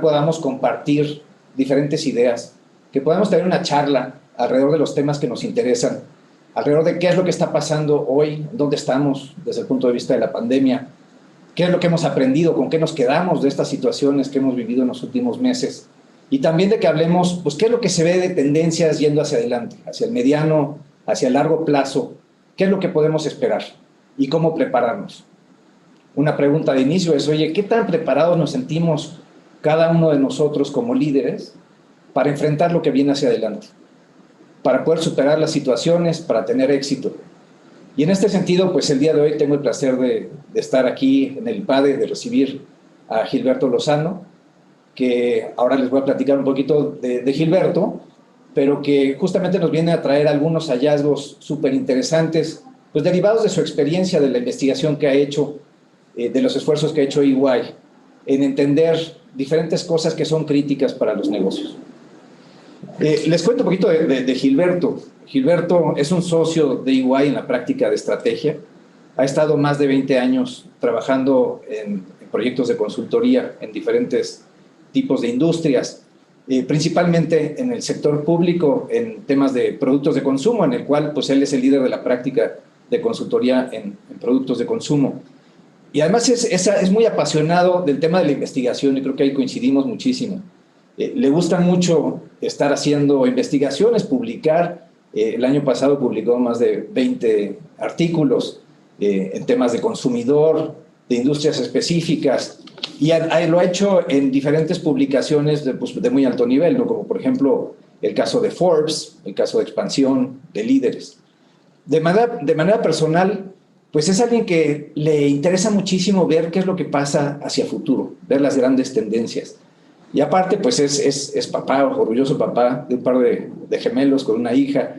cual podamos compartir diferentes ideas, que podamos tener una charla alrededor de los temas que nos interesan, alrededor de qué es lo que está pasando hoy, dónde estamos desde el punto de vista de la pandemia, qué es lo que hemos aprendido, con qué nos quedamos de estas situaciones que hemos vivido en los últimos meses, y también de que hablemos, pues, qué es lo que se ve de tendencias yendo hacia adelante, hacia el mediano, hacia el largo plazo, qué es lo que podemos esperar y cómo prepararnos. Una pregunta de inicio es, oye, ¿qué tan preparados nos sentimos cada uno de nosotros como líderes para enfrentar lo que viene hacia adelante? Para poder superar las situaciones, para tener éxito. Y en este sentido, pues el día de hoy tengo el placer de estar aquí en el IPADE, de recibir a Gilberto Lozano, que ahora les voy a platicar un poquito de Gilberto, pero que justamente nos viene a traer algunos hallazgos súper interesantes, pues derivados de su experiencia, de la investigación que ha hecho, de los esfuerzos que ha hecho EY, en entender diferentes cosas que son críticas para los negocios. Les cuento un poquito de Gilberto. Gilberto es un socio de EY en la práctica de estrategia. Ha estado más de 20 años trabajando en proyectos de consultoría en diferentes tipos de industrias, principalmente en el sector público, en temas de productos de consumo, en el cual pues, él es el líder de la práctica de consultoría en productos de consumo. Y además es muy apasionado del tema de la investigación, y creo que ahí coincidimos muchísimo. Le gusta mucho estar haciendo investigaciones, publicar. El año pasado publicó más de 20 artículos en temas de consumidor, de industrias específicas, y lo ha hecho en diferentes publicaciones de muy alto nivel, ¿no? Como por ejemplo el caso de Forbes, el caso de Expansión, de Líderes. De manera personal, pues es alguien que le interesa muchísimo ver qué es lo que pasa hacia futuro, ver las grandes tendencias. Y aparte, pues es papá, orgulloso papá de un par de gemelos con una hija,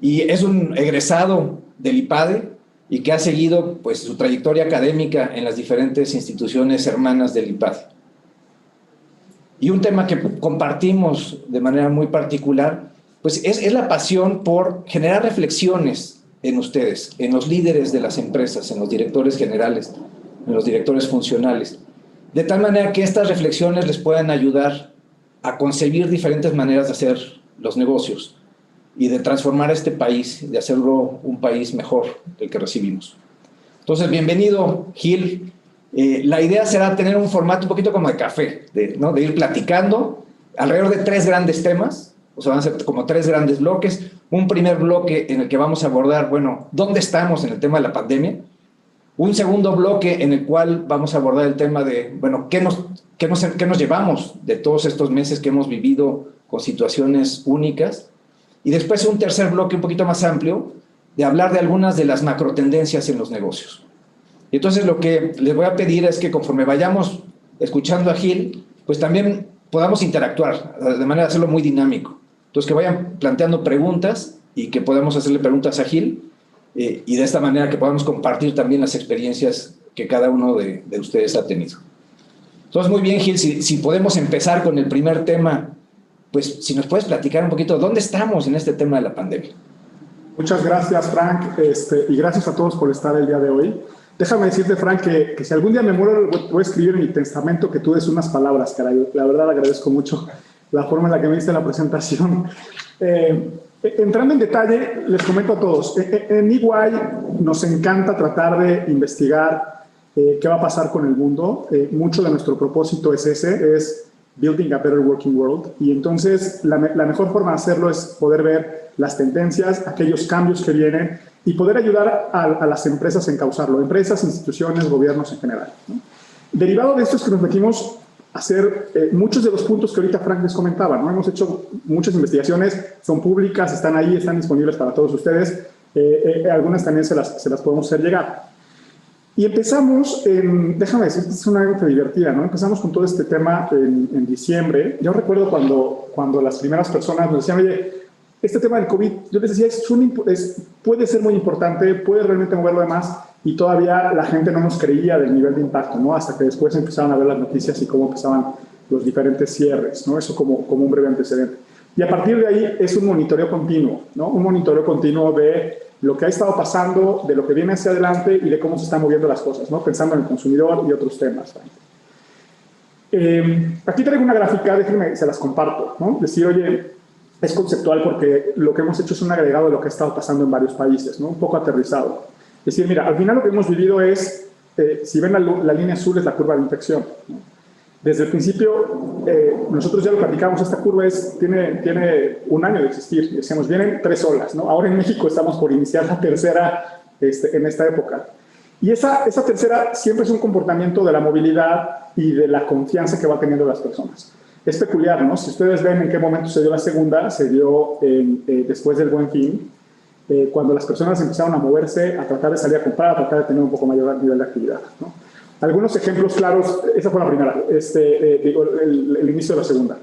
y es un egresado del IPADE y que ha seguido pues, su trayectoria académica en las diferentes instituciones hermanas del IPADE. Y un tema que compartimos de manera muy particular, pues es la pasión por generar reflexiones en ustedes, en los líderes de las empresas, en los directores generales, en los directores funcionales, de tal manera que estas reflexiones les puedan ayudar a concebir diferentes maneras de hacer los negocios y de transformar este país, de hacerlo un país mejor del que recibimos. Entonces, bienvenido, Gil. La idea será tener un formato un poquito como de café, ¿no? De ir platicando alrededor de 3 grandes temas. O sea, van a ser como 3 grandes bloques. Un primer bloque en el que vamos a abordar, bueno, ¿dónde estamos en el tema de la pandemia? Un segundo bloque en el cual vamos a abordar el tema de, bueno, ¿qué nos llevamos de todos estos meses que hemos vivido con situaciones únicas? Y después un tercer bloque un poquito más amplio de hablar de algunas de las macrotendencias en los negocios. Y entonces lo que les voy a pedir es que conforme vayamos escuchando a Gil, pues también podamos interactuar de manera de hacerlo muy dinámico. Entonces que vayan planteando preguntas y que podamos hacerle preguntas a Gil y de esta manera que podamos compartir también las experiencias que cada uno de ustedes ha tenido. Entonces, muy bien, Gil, si podemos empezar con el primer tema, pues si nos puedes platicar un poquito, ¿dónde estamos en este tema de la pandemia? Muchas gracias, Frank, y gracias a todos por estar el día de hoy. Déjame decirte, Frank, que si algún día me muero, voy a escribir en mi testamento que tú des unas palabras, caray. La verdad, agradezco mucho la forma en la que me diste la presentación. Entrando en detalle, les comento a todos. En EY nos encanta tratar de investigar qué va a pasar con el mundo. Mucho de nuestro propósito es Building a Better Working World. Y entonces, la mejor forma de hacerlo es poder ver las tendencias, aquellos cambios que vienen y poder ayudar a las empresas a encauzarlo. Empresas, instituciones, gobiernos en general, ¿no? Derivado de esto es que nos metimos a hacer muchos de los puntos que ahorita Frank les comentaba, ¿no? Hemos hecho muchas investigaciones, son públicas, están ahí, están disponibles para todos ustedes. Algunas también se las podemos hacer llegar. Y empezamos, déjame decirte, es una anécdota divertida, ¿no? Empezamos con todo este tema en diciembre. Yo recuerdo cuando las primeras personas nos decían, oye, este tema del COVID, yo les decía, puede ser muy importante, puede realmente mover lo demás, y todavía la gente no nos creía del nivel de impacto, ¿no? Hasta que después empezaron a ver las noticias y cómo empezaban los diferentes cierres, ¿no? Eso como un breve antecedente. Y a partir de ahí es un monitoreo continuo, ¿no? Un monitoreo continuo de lo que ha estado pasando, de lo que viene hacia adelante y de cómo se están moviendo las cosas, ¿no? Pensando en el consumidor y otros temas. Aquí traigo una gráfica, déjenme, se las comparto, ¿no? Decir, oye, es conceptual porque lo que hemos hecho es un agregado de lo que ha estado pasando en varios países, ¿no? Un poco aterrizado. Es decir, mira, al final lo que hemos vivido es, si ven la línea azul es la curva de infección, ¿no? Desde el principio, nosotros ya lo platicamos, esta curva tiene un año de existir. Decíamos, vienen 3 olas, ¿no? Ahora en México estamos por iniciar la tercera en esta época. Y esa tercera siempre es un comportamiento de la movilidad y de la confianza que va teniendo las personas. Es peculiar, ¿no? Si ustedes ven en qué momento se dio la segunda, se dio después del Buen Fin, cuando las personas empezaron a moverse, a tratar de salir a comprar, a tratar de tener un poco mayor nivel de actividad, ¿no? Algunos ejemplos claros, esa fue la primera, el inicio de la segunda.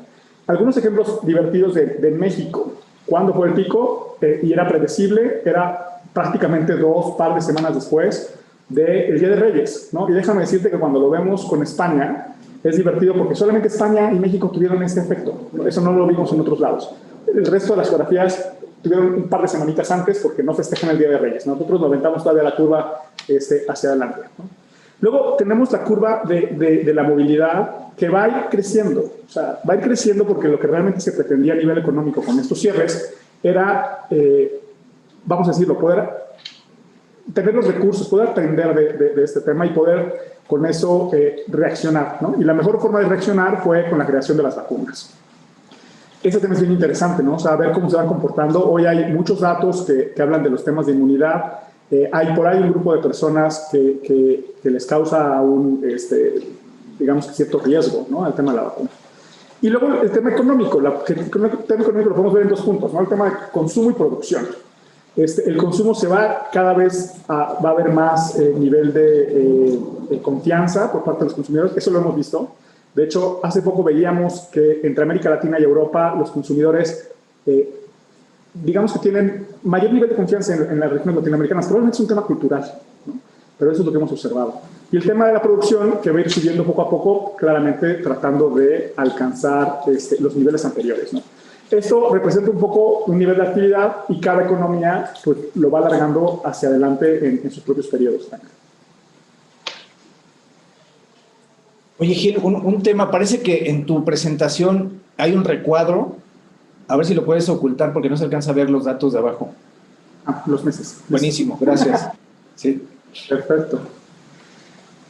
Algunos ejemplos divertidos de México. ¿Cuándo fue el pico? Y era predecible, era prácticamente 2 par de semanas después del Día de Reyes, ¿no? Y déjame decirte que cuando lo vemos con España, es divertido porque solamente España y México tuvieron este efecto. Eso no lo vimos en otros lados. El resto de las geografías tuvieron un par de semanitas antes porque no festejan el Día de Reyes. Nosotros nos aventamos todavía la curva hacia adelante, ¿no? Luego tenemos la curva de la movilidad que va a ir creciendo. O sea, va a ir creciendo porque lo que realmente se pretendía a nivel económico con estos cierres era, vamos a decirlo, poder tener los recursos, poder aprender de este tema y poder con eso reaccionar, ¿no? Y la mejor forma de reaccionar fue con la creación de las vacunas. Ese tema es bien interesante, ¿no? O sea, ver cómo se van comportando. Hoy hay muchos datos que hablan de los temas de inmunidad. Hay por ahí un grupo de personas que les causa digamos, cierto riesgo, ¿no? El tema de la vacuna. Y luego el tema económico. El tema económico lo podemos ver en 2 puntos, ¿no? El tema de consumo y producción. El consumo cada vez va a haber más nivel de confianza por parte de los consumidores. Eso lo hemos visto. De hecho, hace poco veíamos que entre América Latina y Europa los consumidores digamos que tienen mayor nivel de confianza en las regiones latinoamericanas. Probablemente es un tema cultural, ¿no? Pero eso es lo que hemos observado. Y el tema de la producción, que va a ir subiendo poco a poco, claramente tratando de alcanzar los niveles anteriores, ¿no? Esto representa un poco un nivel de actividad y cada economía pues, lo va alargando hacia adelante en sus propios periodos. Oye, Gil, un tema, parece que en tu presentación hay un recuadro. A ver si lo puedes ocultar porque no se alcanza a ver los datos de abajo. Los meses. Buenísimo, gracias. Sí. Perfecto.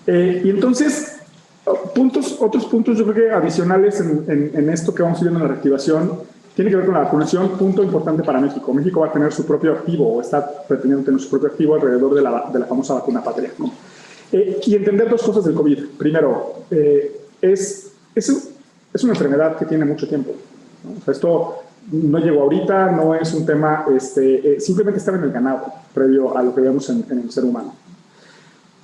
Y entonces, otros puntos yo creo que adicionales en esto que vamos viendo en la reactivación, tiene que ver con la vacunación. Punto importante para México. México va a tener su propio activo o está pretendiendo tener su propio activo alrededor de la famosa vacuna patria, ¿no? Y entender 2 cosas del COVID. Primero, es una enfermedad que tiene mucho tiempo, ¿no? O sea, esto no llegó ahorita, no es un tema, simplemente estaba en el ganado, previo a lo que vemos en el ser humano.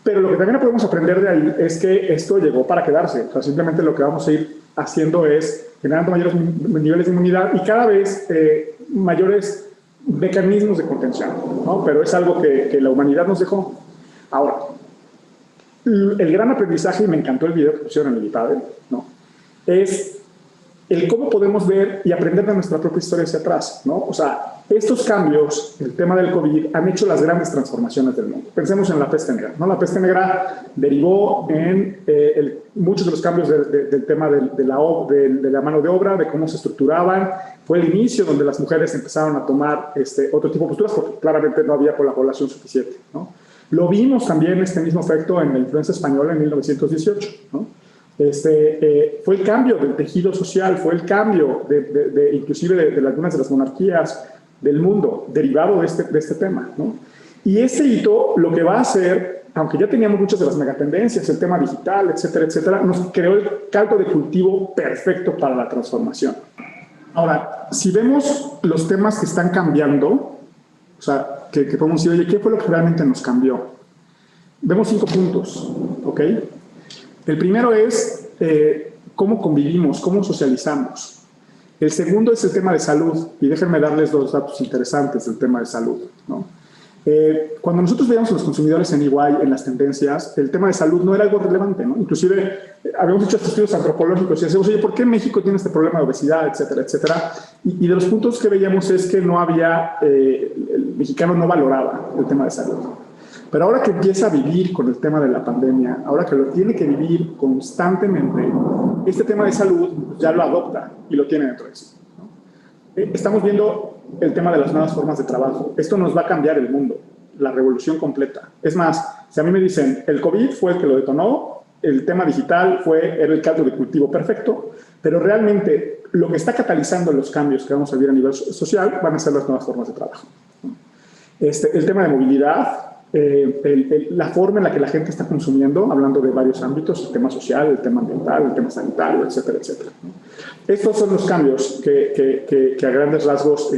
Pero lo que también podemos aprender de ahí es que esto llegó para quedarse. O sea, simplemente lo que vamos a ir haciendo es generando mayores niveles de inmunidad y cada vez mayores mecanismos de contención, ¿no? Pero es algo que la humanidad nos dejó. Ahora, el gran aprendizaje, y me encantó el video que pusieron en el IPADE, ¿no? Es el cómo podemos ver y aprender de nuestra propia historia hacia atrás, ¿no? O sea, estos cambios, el tema del COVID, han hecho las grandes transformaciones del mundo. Pensemos en la peste negra, ¿no? La peste negra derivó en muchos de los cambios del tema de la mano de obra, de cómo se estructuraban. Fue el inicio donde las mujeres empezaron a tomar otro tipo de posturas porque claramente no había por la población suficiente, ¿no? Lo vimos también este mismo efecto en la influenza española en 1918, ¿no? Fue el cambio del tejido social, fue el cambio inclusive de algunas de las monarquías del mundo derivado de este tema, ¿no? Y ese hito lo que va a hacer, aunque ya teníamos muchas de las megatendencias, el tema digital, etcétera, etcétera, nos creó el caldo de cultivo perfecto para la transformación. Ahora, si vemos los temas que están cambiando, o sea, que podemos decir, oye, ¿qué fue lo que realmente nos cambió? Vemos 5 puntos, ¿ok? El primero es cómo convivimos, cómo socializamos. El segundo es el tema de salud, y déjenme darles 2 datos interesantes del tema de salud, ¿no? Cuando nosotros veíamos a los consumidores en EY, en las tendencias, el tema de salud no era algo relevante, ¿no? Inclusive habíamos hecho estudios antropológicos y decíamos, oye, ¿por qué México tiene este problema de obesidad, etcétera, etcétera? Y de los puntos que veíamos es que no había, el mexicano no valoraba el tema de salud. Pero ahora que empieza a vivir con el tema de la pandemia, ahora que lo tiene que vivir constantemente, este tema de salud ya lo adopta y lo tiene dentro de sí. Estamos viendo el tema de las nuevas formas de trabajo. Esto nos va a cambiar el mundo, la revolución completa. Es más, si a mí me dicen, el COVID fue el que lo detonó, el tema digital era el caldo de cultivo perfecto, pero realmente lo que está catalizando los cambios que vamos a vivir a nivel social van a ser las nuevas formas de trabajo. El tema de movilidad, la forma en la que la gente está consumiendo, hablando de varios ámbitos, el tema social, el tema ambiental, el tema sanitario, etcétera, etcétera. Estos son los cambios que a grandes rasgos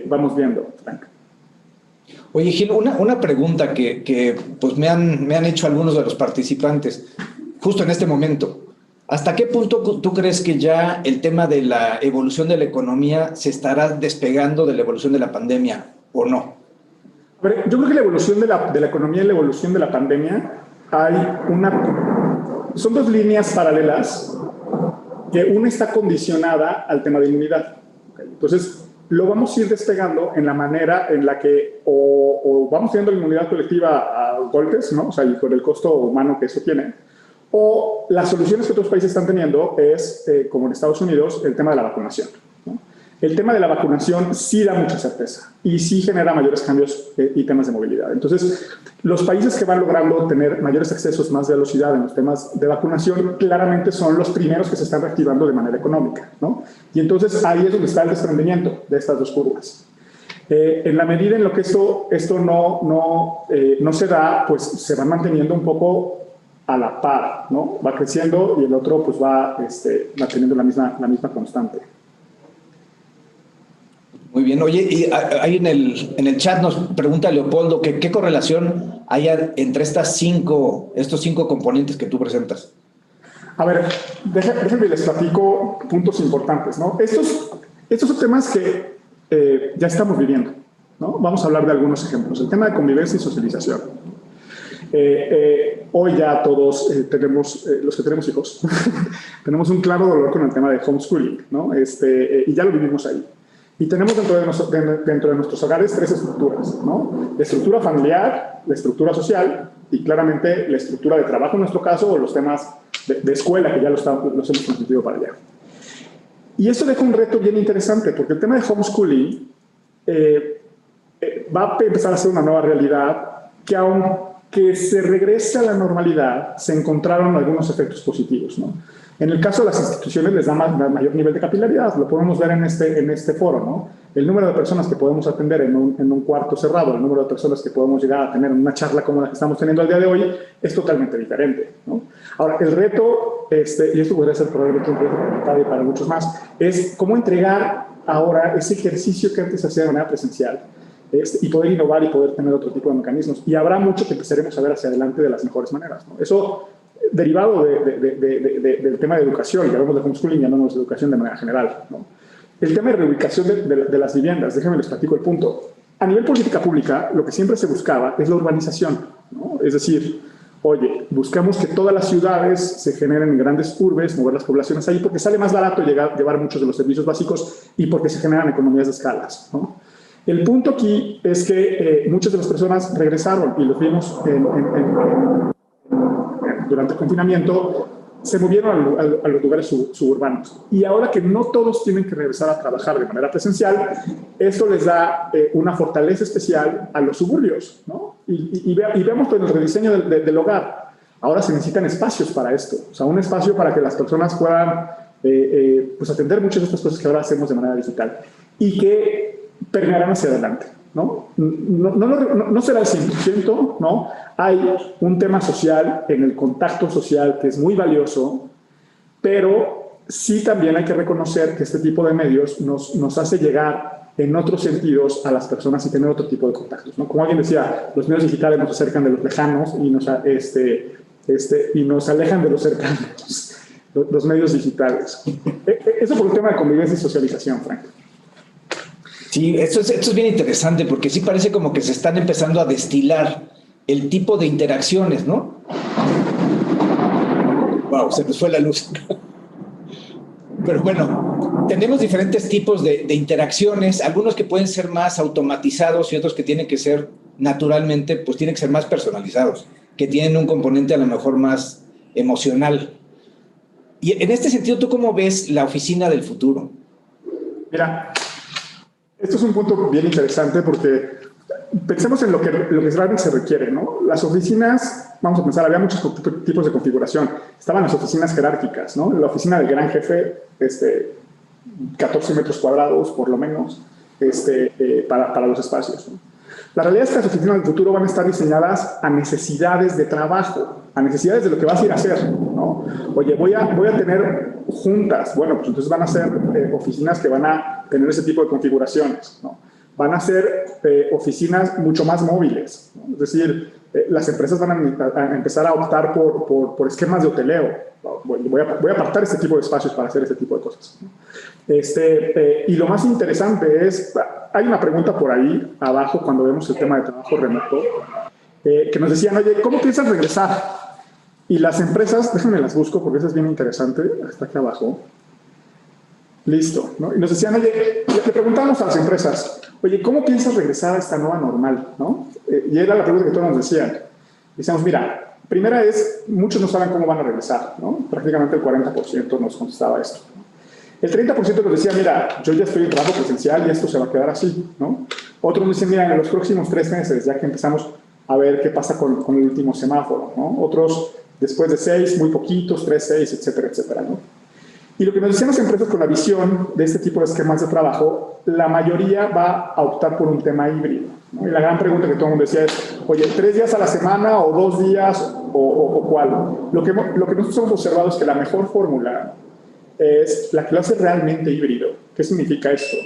vamos viendo, Frank. Oye, Gil, una pregunta que pues me han hecho algunos de los participantes justo en este momento. ¿Hasta qué punto tú crees que ya el tema de la evolución de la economía se estará despegando de la evolución de la pandemia o no? A ver, yo creo que la evolución de la economía y la evolución de la pandemia son dos líneas paralelas que una está condicionada al tema de inmunidad. ¿Okay? Entonces, lo vamos a ir despegando en la manera en la que o vamos teniendo la inmunidad colectiva a golpes, ¿no? O sea, y con el costo humano que eso tiene, o las soluciones que otros países están teniendo es, como en Estados Unidos, el tema de la vacunación, ¿no? El tema de la vacunación sí da mucha certeza y sí genera mayores cambios y temas de movilidad. Entonces, los países que van logrando tener mayores accesos, más velocidad en los temas de vacunación, claramente son los primeros que se están reactivando de manera económica, ¿no? Y entonces ahí es donde está el desprendimiento de estas dos curvas. En la medida en lo que esto no se da, pues se van manteniendo un poco a la par, ¿no? Va creciendo y el otro pues va teniendo la misma constante. Muy bien. Oye, y ahí en el chat nos pregunta Leopoldo que qué correlación hay entre estos cinco componentes que tú presentas. A ver, déjenme les platico puntos importantes, ¿no? Estos son temas que ya estamos viviendo, ¿no? Vamos a hablar de algunos ejemplos. El tema de convivencia y socialización. Hoy ya todos los que tenemos hijos, tenemos un claro dolor con el tema de homeschooling, ¿no? Y ya lo vivimos ahí. Y tenemos dentro de nuestros hogares tres estructuras, ¿no? La estructura familiar, la estructura social y claramente la estructura de trabajo en nuestro caso o los temas de escuela que ya los hemos transmitido para allá. Y esto deja un reto bien interesante porque el tema de homeschooling va a empezar a ser una nueva realidad que aunque se regrese a la normalidad, se encontraron algunos efectos positivos, ¿no? En el caso de las instituciones les da mayor nivel de capilaridad, lo podemos ver en este foro, ¿no? El número de personas que podemos atender en un cuarto cerrado, el número de personas que podemos llegar a tener en una charla como la que estamos teniendo al día de hoy, es totalmente diferente, ¿no? Ahora, el reto, y esto podría ser probablemente un reto para muchos más, es cómo entregar ahora ese ejercicio que antes se hacía de manera presencial y poder innovar y poder tener otro tipo de mecanismos. Y habrá mucho que empezaremos a ver hacia adelante de las mejores maneras, ¿no? Eso derivado del tema de educación, ya hablamos de homeschooling, ya hablamos de educación de manera general, ¿no? El tema de reubicación de las viviendas, déjenme les platico el punto. A nivel política pública, lo que siempre se buscaba es la urbanización, ¿no? Es decir, oye, buscamos que todas las ciudades se generen en grandes urbes, mover las poblaciones ahí, porque sale más barato llevar muchos de los servicios básicos y porque se generan economías de escalas, ¿no? El punto aquí es que muchas de las personas regresaron y lo vimos durante el confinamiento, se movieron a los lugares suburbanos. Y ahora que no todos tienen que regresar a trabajar de manera presencial, esto les da una fortaleza especial a los suburbios, ¿no? Y veamos con el rediseño del hogar. Ahora se necesitan espacios para esto, o sea, un espacio para que las personas puedan pues atender muchas de estas cosas que ahora hacemos de manera digital y que permearán hacia adelante, ¿no? No será el 100%, ¿no? Hay un tema social en el contacto social que es muy valioso, pero sí también hay que reconocer que este tipo de medios nos hace llegar en otros sentidos a las personas y tener otro tipo de contactos, ¿no? Como alguien decía, los medios digitales nos acercan de los lejanos y nos alejan de los cercanos, los medios digitales. Eso por el tema de convivencia y socialización, Frank. Sí, esto es bien interesante porque sí parece como que se están empezando a destilar el tipo de interacciones, ¿no? Wow, se nos fue la luz. Pero bueno, tenemos diferentes tipos de interacciones, algunos que pueden ser más automatizados y otros que tienen que ser naturalmente, pues tienen que ser más personalizados, que tienen un componente a lo mejor más emocional. Y en este sentido, ¿tú cómo ves la oficina del futuro? Mira, esto es un punto bien interesante porque pensemos en lo que realmente se requiere, ¿no? Las oficinas, vamos a pensar, había muchos tipos de configuración. Estaban las oficinas jerárquicas, ¿no? La oficina del gran jefe, 14 metros cuadrados por lo menos, para los espacios, ¿no? La realidad es que las oficinas del futuro van a estar diseñadas a necesidades de trabajo, a necesidades de lo que vas a ir a hacer, ¿no? Oye, voy a tener juntas. Bueno, pues entonces van a ser oficinas que van a tener ese tipo de configuraciones, ¿no? Van a ser oficinas mucho más móviles, ¿no? Es decir, las empresas van a empezar a optar por esquemas de hoteleo. Voy a apartar este tipo de espacios para hacer este tipo de cosas, ¿no? Y lo más interesante es, hay una pregunta por ahí abajo cuando vemos el tema de trabajo remoto, que nos decían, oye, ¿cómo piensas regresar? Y las empresas, déjenme las busco porque eso es bien interesante, está aquí abajo. Listo, ¿no? Y nos decían, oye, le preguntamos a las empresas, oye, ¿cómo piensas regresar a esta nueva normal? ¿No? Y era la pregunta que todos nos decían. Decíamos, mira, primera es, muchos no saben cómo van a regresar, ¿no? Prácticamente el 40% nos contestaba esto, ¿no? El 30% nos decía, mira, yo ya estoy en trabajo presencial y esto se va a quedar así, ¿no? Otros nos dicen, mira, en los próximos 3 meses, ya que empezamos a ver qué pasa con el último semáforo, ¿no? Otros, después de 6, muy poquitos, 3, 6, etcétera, etcétera, ¿no? Y lo que nos decían las empresas con la visión de este tipo de esquemas de trabajo, la mayoría va a optar por un tema híbrido, ¿no? Y la gran pregunta que todo el mundo decía es, oye, 3 días a la semana o 2 días o ¿cuál? Lo que nosotros hemos observado es que la mejor fórmula es la que lo hace realmente híbrido. ¿Qué significa esto?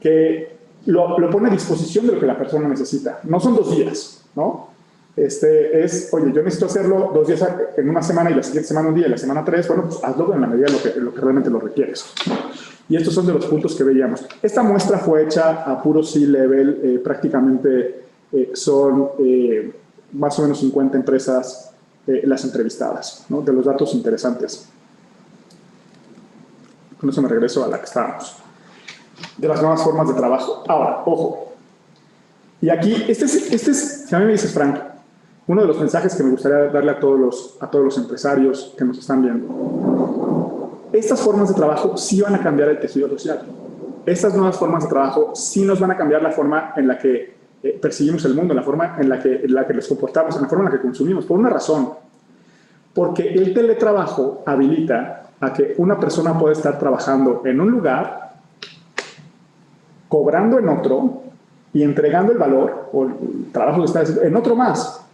Que lo pone a disposición de lo que la persona necesita. No son 2 días, ¿no? Oye, yo necesito hacerlo 2 días en una semana y la siguiente semana un día y la semana 3, bueno, pues hazlo en la medida de lo que realmente lo requieres. Y estos son de los puntos que veíamos. Esta muestra fue hecha a puro C-level, prácticamente son más o menos 50 empresas las entrevistadas, ¿no? De los datos interesantes. Con eso me regreso a la que estábamos. De las nuevas formas de trabajo. Ahora, ojo. Y aquí, si a mí me dices, Frank, uno de los mensajes que me gustaría darle a todos los empresarios que nos están viendo. Estas formas de trabajo sí van a cambiar el tejido social. Estas nuevas formas de trabajo sí nos van a cambiar la forma en la que percibimos el mundo, la forma en la que nos comportamos, en la forma en la que consumimos. Por una razón. Porque el teletrabajo habilita a que una persona pueda estar trabajando en un lugar, cobrando en otro y entregando el valor o el trabajo que está haciendo en otro más.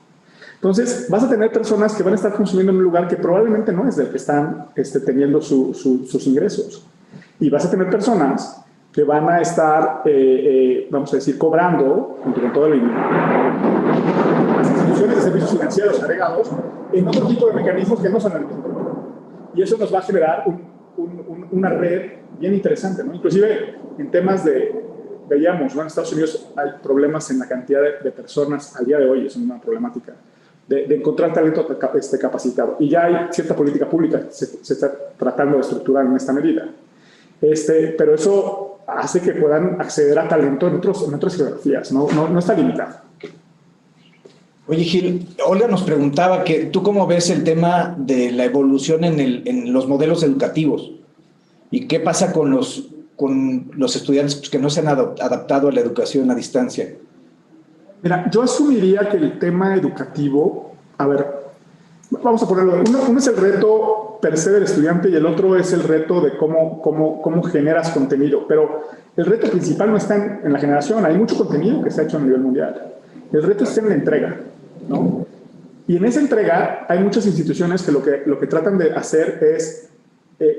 Entonces, vas a tener personas que van a estar consumiendo en un lugar que probablemente no es del que están teniendo sus ingresos. Y vas a tener personas que van a estar, vamos a decir, cobrando, junto con todo el las instituciones de servicios financieros agregados, en otro tipo de mecanismos que no son el mismo. Y eso nos va a generar una red bien interesante, ¿no? Inclusive en temas veíamos, ¿no? En Estados Unidos hay problemas en la cantidad de personas al día de hoy, es una problemática, de encontrar talento capacitado. Y ya hay cierta política pública que se está tratando de estructurar en esta medida. Pero eso hace que puedan acceder a talento en otras geografías, no está limitado. Oye, Gil, Olga nos preguntaba que tú cómo ves el tema de la evolución en los modelos educativos y qué pasa con los estudiantes que no se han adaptado a la educación a distancia. Mira, yo asumiría que el tema educativo, a ver, vamos a ponerlo, uno es el reto per se del estudiante y el otro es el reto de cómo generas contenido, pero el reto principal no está en la generación, hay mucho contenido que se ha hecho a nivel mundial. El reto está en la entrega, ¿no? Y en esa entrega hay muchas instituciones que lo que tratan de hacer es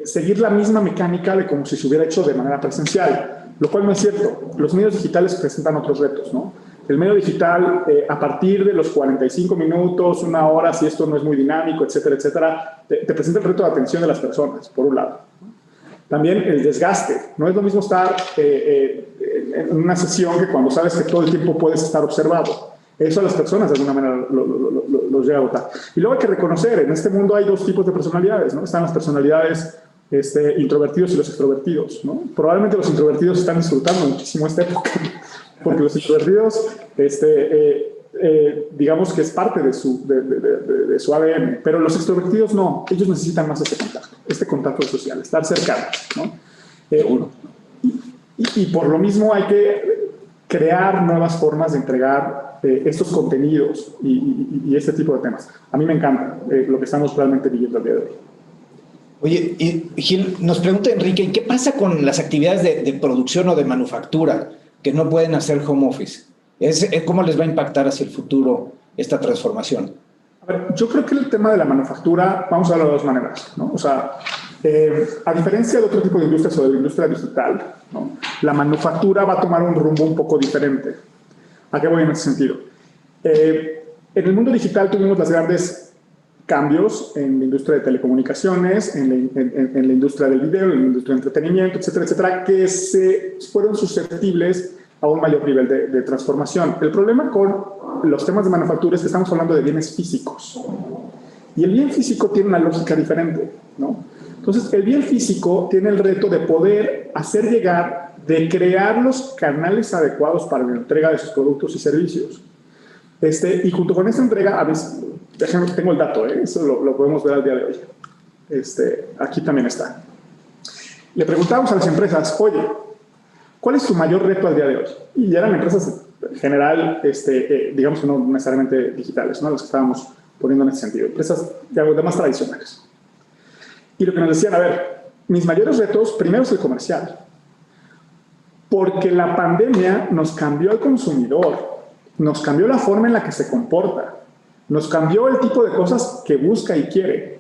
seguir la misma mecánica de como si se hubiera hecho de manera presencial, lo cual no es cierto. Los medios digitales presentan otros retos, ¿no? El medio digital, a partir de los 45 minutos, 1 hora, si esto no es muy dinámico, etcétera, etcétera, te presenta el reto de atención de las personas, por un lado. También el desgaste. No es lo mismo estar en una sesión que cuando sabes que todo el tiempo puedes estar observado. Eso a las personas de alguna manera los llega a agotar. Y luego hay que reconocer, en este mundo hay 2 tipos de personalidades, ¿no? Están las personalidades introvertidos y los extrovertidos, ¿no? Probablemente los introvertidos están disfrutando muchísimo esta época, porque los introvertidos, digamos que es parte de su ADN, pero los extrovertidos no, ellos necesitan más este contacto social, estar cercanos, ¿no? Seguro. Y por lo mismo hay que crear nuevas formas de entregar estos contenidos y este tipo de temas. A mí me encanta lo que estamos realmente viviendo el día de hoy. Oye, y Gil, nos pregunta Enrique, ¿y qué pasa con las actividades de producción o de manufactura que no pueden hacer home office? ¿Cómo les va a impactar hacia el futuro esta transformación? A ver, yo creo que el tema de la manufactura, vamos a verlo de dos maneras, ¿no? O sea, a diferencia de otro tipo de industrias o de la industria digital, ¿no? La manufactura va a tomar un rumbo un poco diferente. ¿A qué voy en ese sentido? En el mundo digital tuvimos los grandes cambios en la industria de telecomunicaciones, en la industria del video, en la industria del entretenimiento, etcétera, etcétera, que se fueron susceptibles a un mayor nivel de transformación. El problema con los temas de manufactura es que estamos hablando de bienes físicos. Y el bien físico tiene una lógica diferente, ¿no? Entonces, el bien físico tiene el reto de poder hacer llegar, de crear los canales adecuados para la entrega de sus productos y servicios. Y junto con esta entrega, a veces, tengo el dato, eso lo podemos ver al día de hoy. Aquí también está. Le preguntamos a las empresas, oye, ¿cuál es tu mayor reto al día de hoy? Y eran empresas en general, digamos que no necesariamente digitales, ¿no? Las que estábamos poniendo en ese sentido, empresas de más tradicionales. Y lo que nos decían, a ver, mis mayores retos, primero es el comercial, porque la pandemia nos cambió al consumidor, nos cambió la forma en la que se comporta, nos cambió el tipo de cosas que busca y quiere.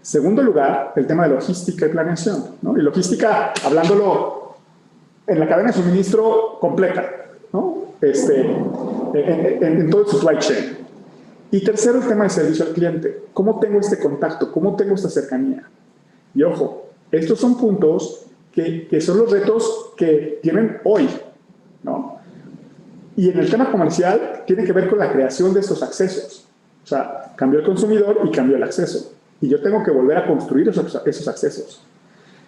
Segundo lugar, el tema de logística y planeación, ¿no? Y logística, hablándolo en la cadena de suministro completa, ¿no? En todo el supply chain. Y tercero, el tema de servicio al cliente. ¿Cómo tengo este contacto? ¿Cómo tengo esta cercanía? Y ojo, estos son puntos que son los retos que tienen hoy, ¿no? Y en el tema comercial tiene que ver con la creación de estos accesos. O sea, cambió el consumidor y cambió el acceso. Y yo tengo que volver a construir esos accesos.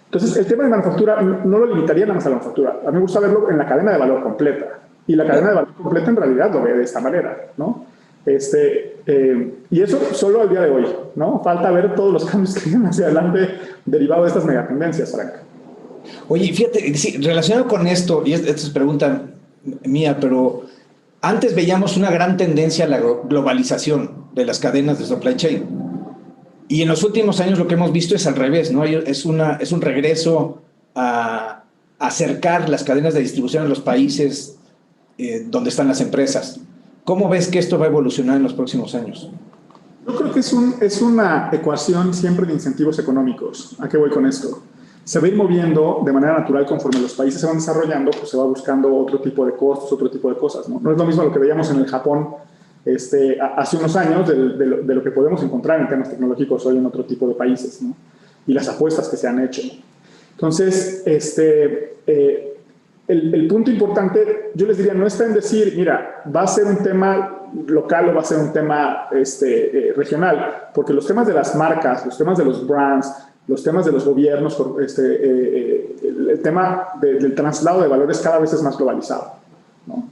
Entonces, el tema de manufactura no lo limitaría nada más a la manufactura. A mí me gusta verlo en la cadena de valor completa. Y la cadena de valor completa en realidad lo ve de esta manera, ¿no? Y eso solo al día de hoy, ¿no? Falta ver todos los cambios que vienen hacia adelante derivados de estas megatendencias, Frank. Oye, fíjate, sí, relacionado con esto, y esta es pregunta mía, pero antes veíamos una gran tendencia a la globalización de las cadenas de supply chain. Y en los últimos años lo que hemos visto es al revés, ¿no? Es un regreso a acercar las cadenas de distribución a los países donde están las empresas. ¿Cómo ves que esto va a evolucionar en los próximos años? Yo creo que es una ecuación siempre de incentivos económicos. ¿A qué voy con esto? Se va a ir moviendo de manera natural conforme los países se van desarrollando, pues se va buscando otro tipo de costos, otro tipo de cosas, ¿no? No es lo mismo lo que veíamos en el Japón hace unos años de lo que podemos encontrar en temas tecnológicos hoy en otro tipo de países, ¿no? Y las apuestas que se han hecho. Entonces, el punto importante, yo les diría, no está en decir, mira, va a ser un tema local o va a ser un tema regional, porque los temas de las marcas, los temas de los brands, los temas de los gobiernos, el tema del traslado de valores cada vez es más globalizado, ¿no?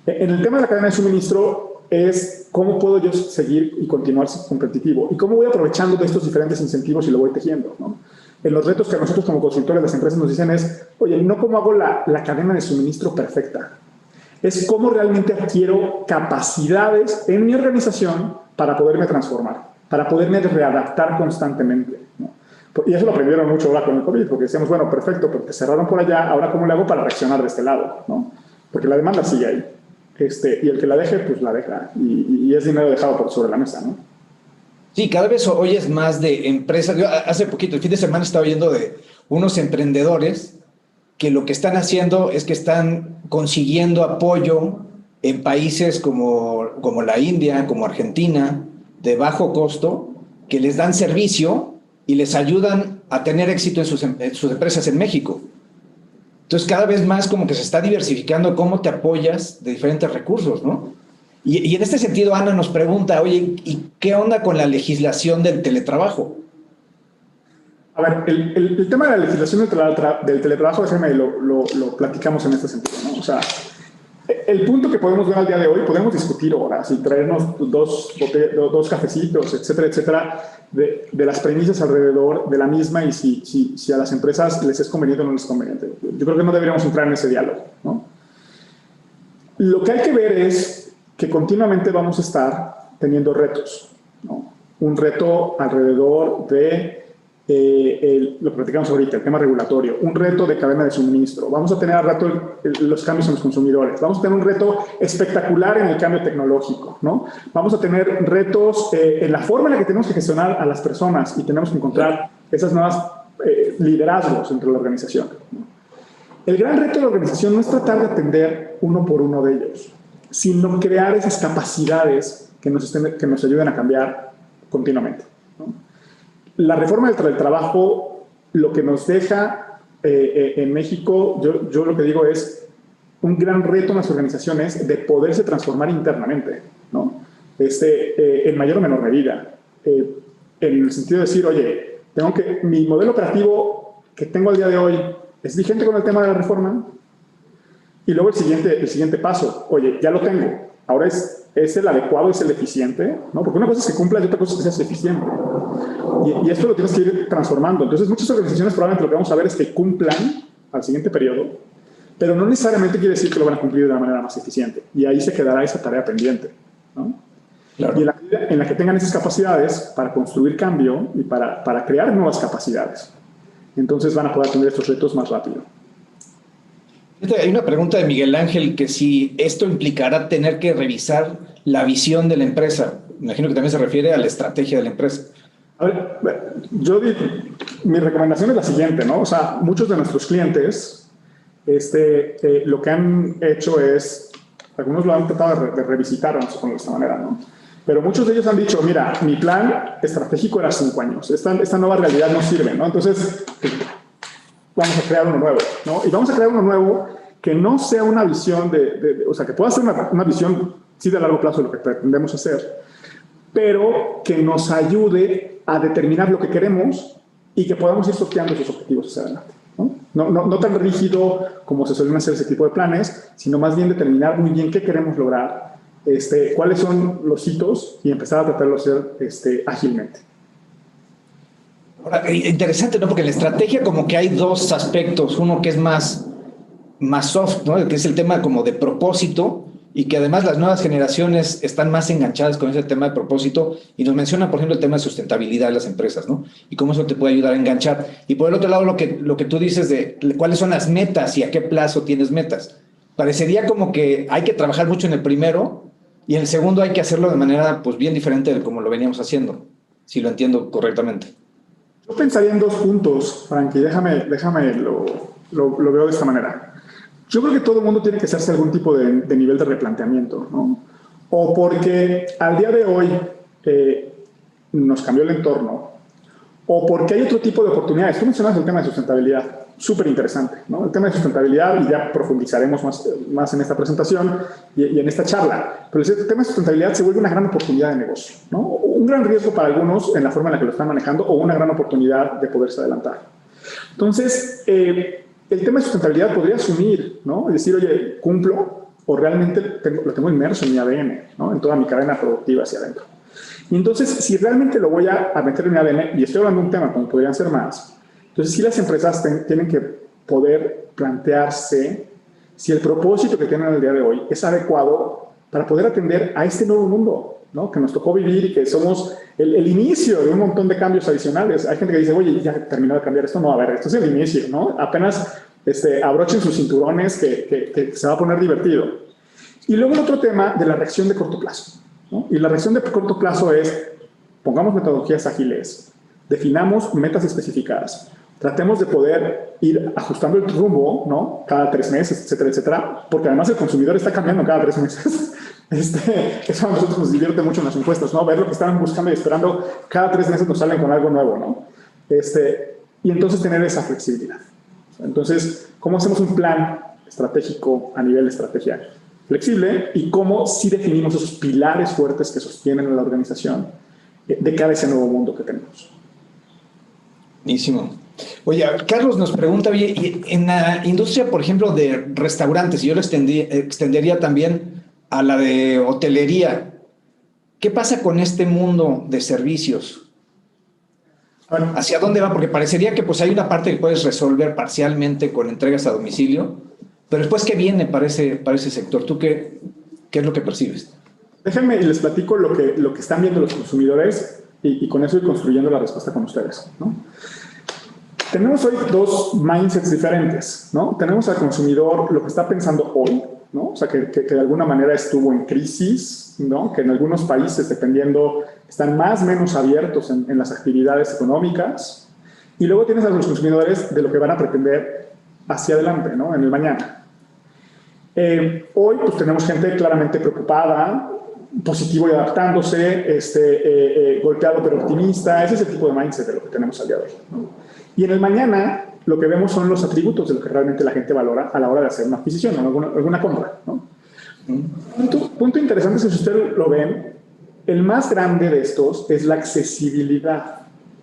En el tema de la cadena de suministro es cómo puedo yo seguir y continuar competitivo y cómo voy aprovechando de estos diferentes incentivos y lo voy tejiendo, ¿no? En los retos que nosotros como consultores de las empresas nos dicen es, oye, no cómo hago la cadena de suministro perfecta, es cómo realmente adquiero capacidades en mi organización para poderme transformar, para poderme readaptar constantemente, ¿no? Y eso lo aprendieron mucho ahora con el COVID, porque decíamos, bueno, perfecto, pero te cerraron por allá, ahora ¿cómo le hago para reaccionar de este lado, ¿no? Porque la demanda sigue ahí. Y el que la deje, pues la deja. Y es dinero dejado sobre la mesa, ¿no? Sí, cada vez oyes más de empresas. Yo hace poquito, el fin de semana, estaba oyendo de unos emprendedores que lo que están haciendo es que están consiguiendo apoyo en países como la India, como Argentina, de bajo costo, que les dan servicio y les ayudan a tener éxito en sus empresas en México. Entonces, cada vez más como que se está diversificando cómo te apoyas de diferentes recursos, ¿no? Y en este sentido, Ana nos pregunta, oye, ¿y qué onda con la legislación del teletrabajo? A ver, el tema de la legislación del teletrabajo, déjame lo platicamos en este sentido, ¿no? O sea, El punto que podemos ver al día de hoy, podemos discutir horas y traernos dos cafecitos, etcétera, etcétera, de las premisas alrededor de la misma y si a las empresas les es conveniente o no les es conveniente. Yo creo que no deberíamos entrar en ese diálogo, ¿no? Lo que hay que ver es que continuamente vamos a estar teniendo retos, ¿no? Un reto alrededor de lo que platicamos ahorita, el tema regulatorio, un reto de cadena de suministro, vamos a tener al rato los cambios en los consumidores, vamos a tener un reto espectacular en el cambio tecnológico, ¿no? Vamos a tener retos en la forma en la que tenemos que gestionar a las personas y tenemos que encontrar esas nuevas liderazgos entre la organización, ¿no? El gran reto de la organización no es tratar de atender uno por uno de ellos, sino crear esas capacidades que nos ayuden a cambiar continuamente, ¿no? La reforma del trabajo, lo que nos deja en México, yo lo que digo es un gran reto en las organizaciones de poderse transformar internamente, ¿no? En mayor o menor medida. En el sentido de decir, oye, mi modelo operativo que tengo al día de hoy es vigente con el tema de la reforma. Y luego el siguiente paso, oye, ya lo tengo. Ahora es el adecuado, es el eficiente, ¿no? Porque una cosa es que cumpla y otra cosa es que seas eficiente. Y esto lo tienes que ir transformando. Entonces, muchas organizaciones probablemente lo que vamos a ver es que cumplan al siguiente periodo, pero no necesariamente quiere decir que lo van a cumplir de la manera más eficiente. Y ahí se quedará esa tarea pendiente, ¿no? Claro. Y en la medida en la que tengan esas capacidades para construir cambio y para crear nuevas capacidades, entonces van a poder atender estos retos más rápido. Hay una pregunta de Miguel Ángel que si esto implicará tener que revisar la visión de la empresa. Imagino que también se refiere a la estrategia de la empresa. A ver, mi recomendación es la siguiente, ¿no? O sea, muchos de nuestros clientes lo que han hecho es, algunos lo han tratado de revisitar, vamos a ponerlo de esta manera, ¿no? Pero muchos de ellos han dicho, mira, mi plan estratégico era 5 años, esta nueva realidad no sirve, ¿no? Entonces, vamos a crear uno nuevo, ¿no? Y vamos a crear uno nuevo que no sea una visión o sea, que pueda ser una visión, sí, de largo plazo de lo que pretendemos hacer, pero que nos ayude a determinar lo que queremos y que podamos ir sorteando esos objetivos hacia adelante, ¿no? No tan rígido como se suelen hacer ese tipo de planes, sino más bien determinar muy bien qué queremos lograr, cuáles son los hitos y empezar a tratarlo de hacer ágilmente. Ahora, interesante, ¿no? Porque en la estrategia como que hay dos aspectos. Uno que es más soft, ¿no? Que es el tema como de propósito y que además las nuevas generaciones están más enganchadas con ese tema de propósito y nos mencionan, por ejemplo, el tema de sustentabilidad de las empresas, ¿no? Y cómo eso te puede ayudar a enganchar. Y por el otro lado, lo que tú dices de cuáles son las metas y a qué plazo tienes metas. Parecería como que hay que trabajar mucho en el primero y en el segundo hay que hacerlo de manera pues bien diferente de como lo veníamos haciendo, si lo entiendo correctamente. Yo pensaría en 2 puntos, Frankie, déjame lo veo de esta manera. Yo creo que todo el mundo tiene que hacerse algún tipo de nivel de replanteamiento, ¿no? O porque al día de hoy nos cambió el entorno, o porque hay otro tipo de oportunidades. Tú mencionas el tema de sustentabilidad, súper interesante, ¿no? El tema de sustentabilidad, y ya profundizaremos más en esta presentación y en esta charla, pero el tema de sustentabilidad se vuelve una gran oportunidad de negocio, ¿no? Un gran riesgo para algunos en la forma en la que lo están manejando o una gran oportunidad de poderse adelantar. Entonces, el tema de sustentabilidad podría asumir, ¿no? Es decir, oye, ¿cumplo o realmente lo tengo inmerso en mi ADN, ¿no? En toda mi cadena productiva hacia adentro. Y entonces, si realmente lo voy a meter en mi ADN, y estoy hablando de un tema como podrían ser más, entonces sí las empresas tienen que poder plantearse si el propósito que tienen el día de hoy es adecuado para poder atender a este nuevo mundo, ¿no? Que nos tocó vivir y que somos el inicio de un montón de cambios adicionales. Hay gente que dice, oye, ya terminó de cambiar esto. No, a ver, esto es el inicio, ¿no? Apenas abrochen sus cinturones que se va a poner divertido. Y luego el otro tema de la reacción de corto plazo, ¿no? Y la reacción de corto plazo es, pongamos metodologías ágiles, definamos metas específicas, tratemos de poder ir ajustando el rumbo, ¿no? Cada 3 meses, etcétera, etcétera, porque además el consumidor está cambiando cada 3 meses. Eso a nosotros nos divierte mucho en las encuestas, ¿no? Ver lo que estaban buscando y esperando, cada 3 meses nos salen con algo nuevo, ¿no? Y entonces tener esa flexibilidad. Entonces, ¿cómo hacemos un plan estratégico a nivel de estrategia flexible y cómo sí definimos esos pilares fuertes que sostienen a la organización de cara a ese nuevo mundo que tenemos? Buenísimo. Oye, Carlos nos pregunta, oye, y en la industria, por ejemplo, de restaurantes, y yo lo extendería también a la de hotelería, ¿qué pasa con este mundo de servicios? Bueno, ¿Hacia dónde va? Porque parecería que pues hay una parte que puedes resolver parcialmente con entregas a domicilio, pero después, ¿qué viene para ese sector? ¿Tú qué es lo que percibes? déjenme y les platico lo que están viendo los consumidores y con eso ir construyendo la respuesta con ustedes, ¿no? Tenemos hoy dos mindsets diferentes, ¿no? Tenemos al consumidor lo que está pensando hoy, ¿no? O sea, que de alguna manera estuvo en crisis, ¿no? Que en algunos países, dependiendo, están más o menos abiertos en las actividades económicas. Y luego tienes a los consumidores de lo que van a pretender hacia adelante, ¿no? En el mañana. Hoy, pues tenemos gente claramente preocupada, positivo y adaptándose, golpeado pero optimista. Ese es el tipo de mindset de lo que tenemos al día de hoy, ¿no? Y en el mañana lo que vemos son los atributos de lo que realmente la gente valora a la hora de hacer una adquisición o alguna compra, ¿no? Punto interesante es que si ustedes lo ven, el más grande de estos es la accesibilidad,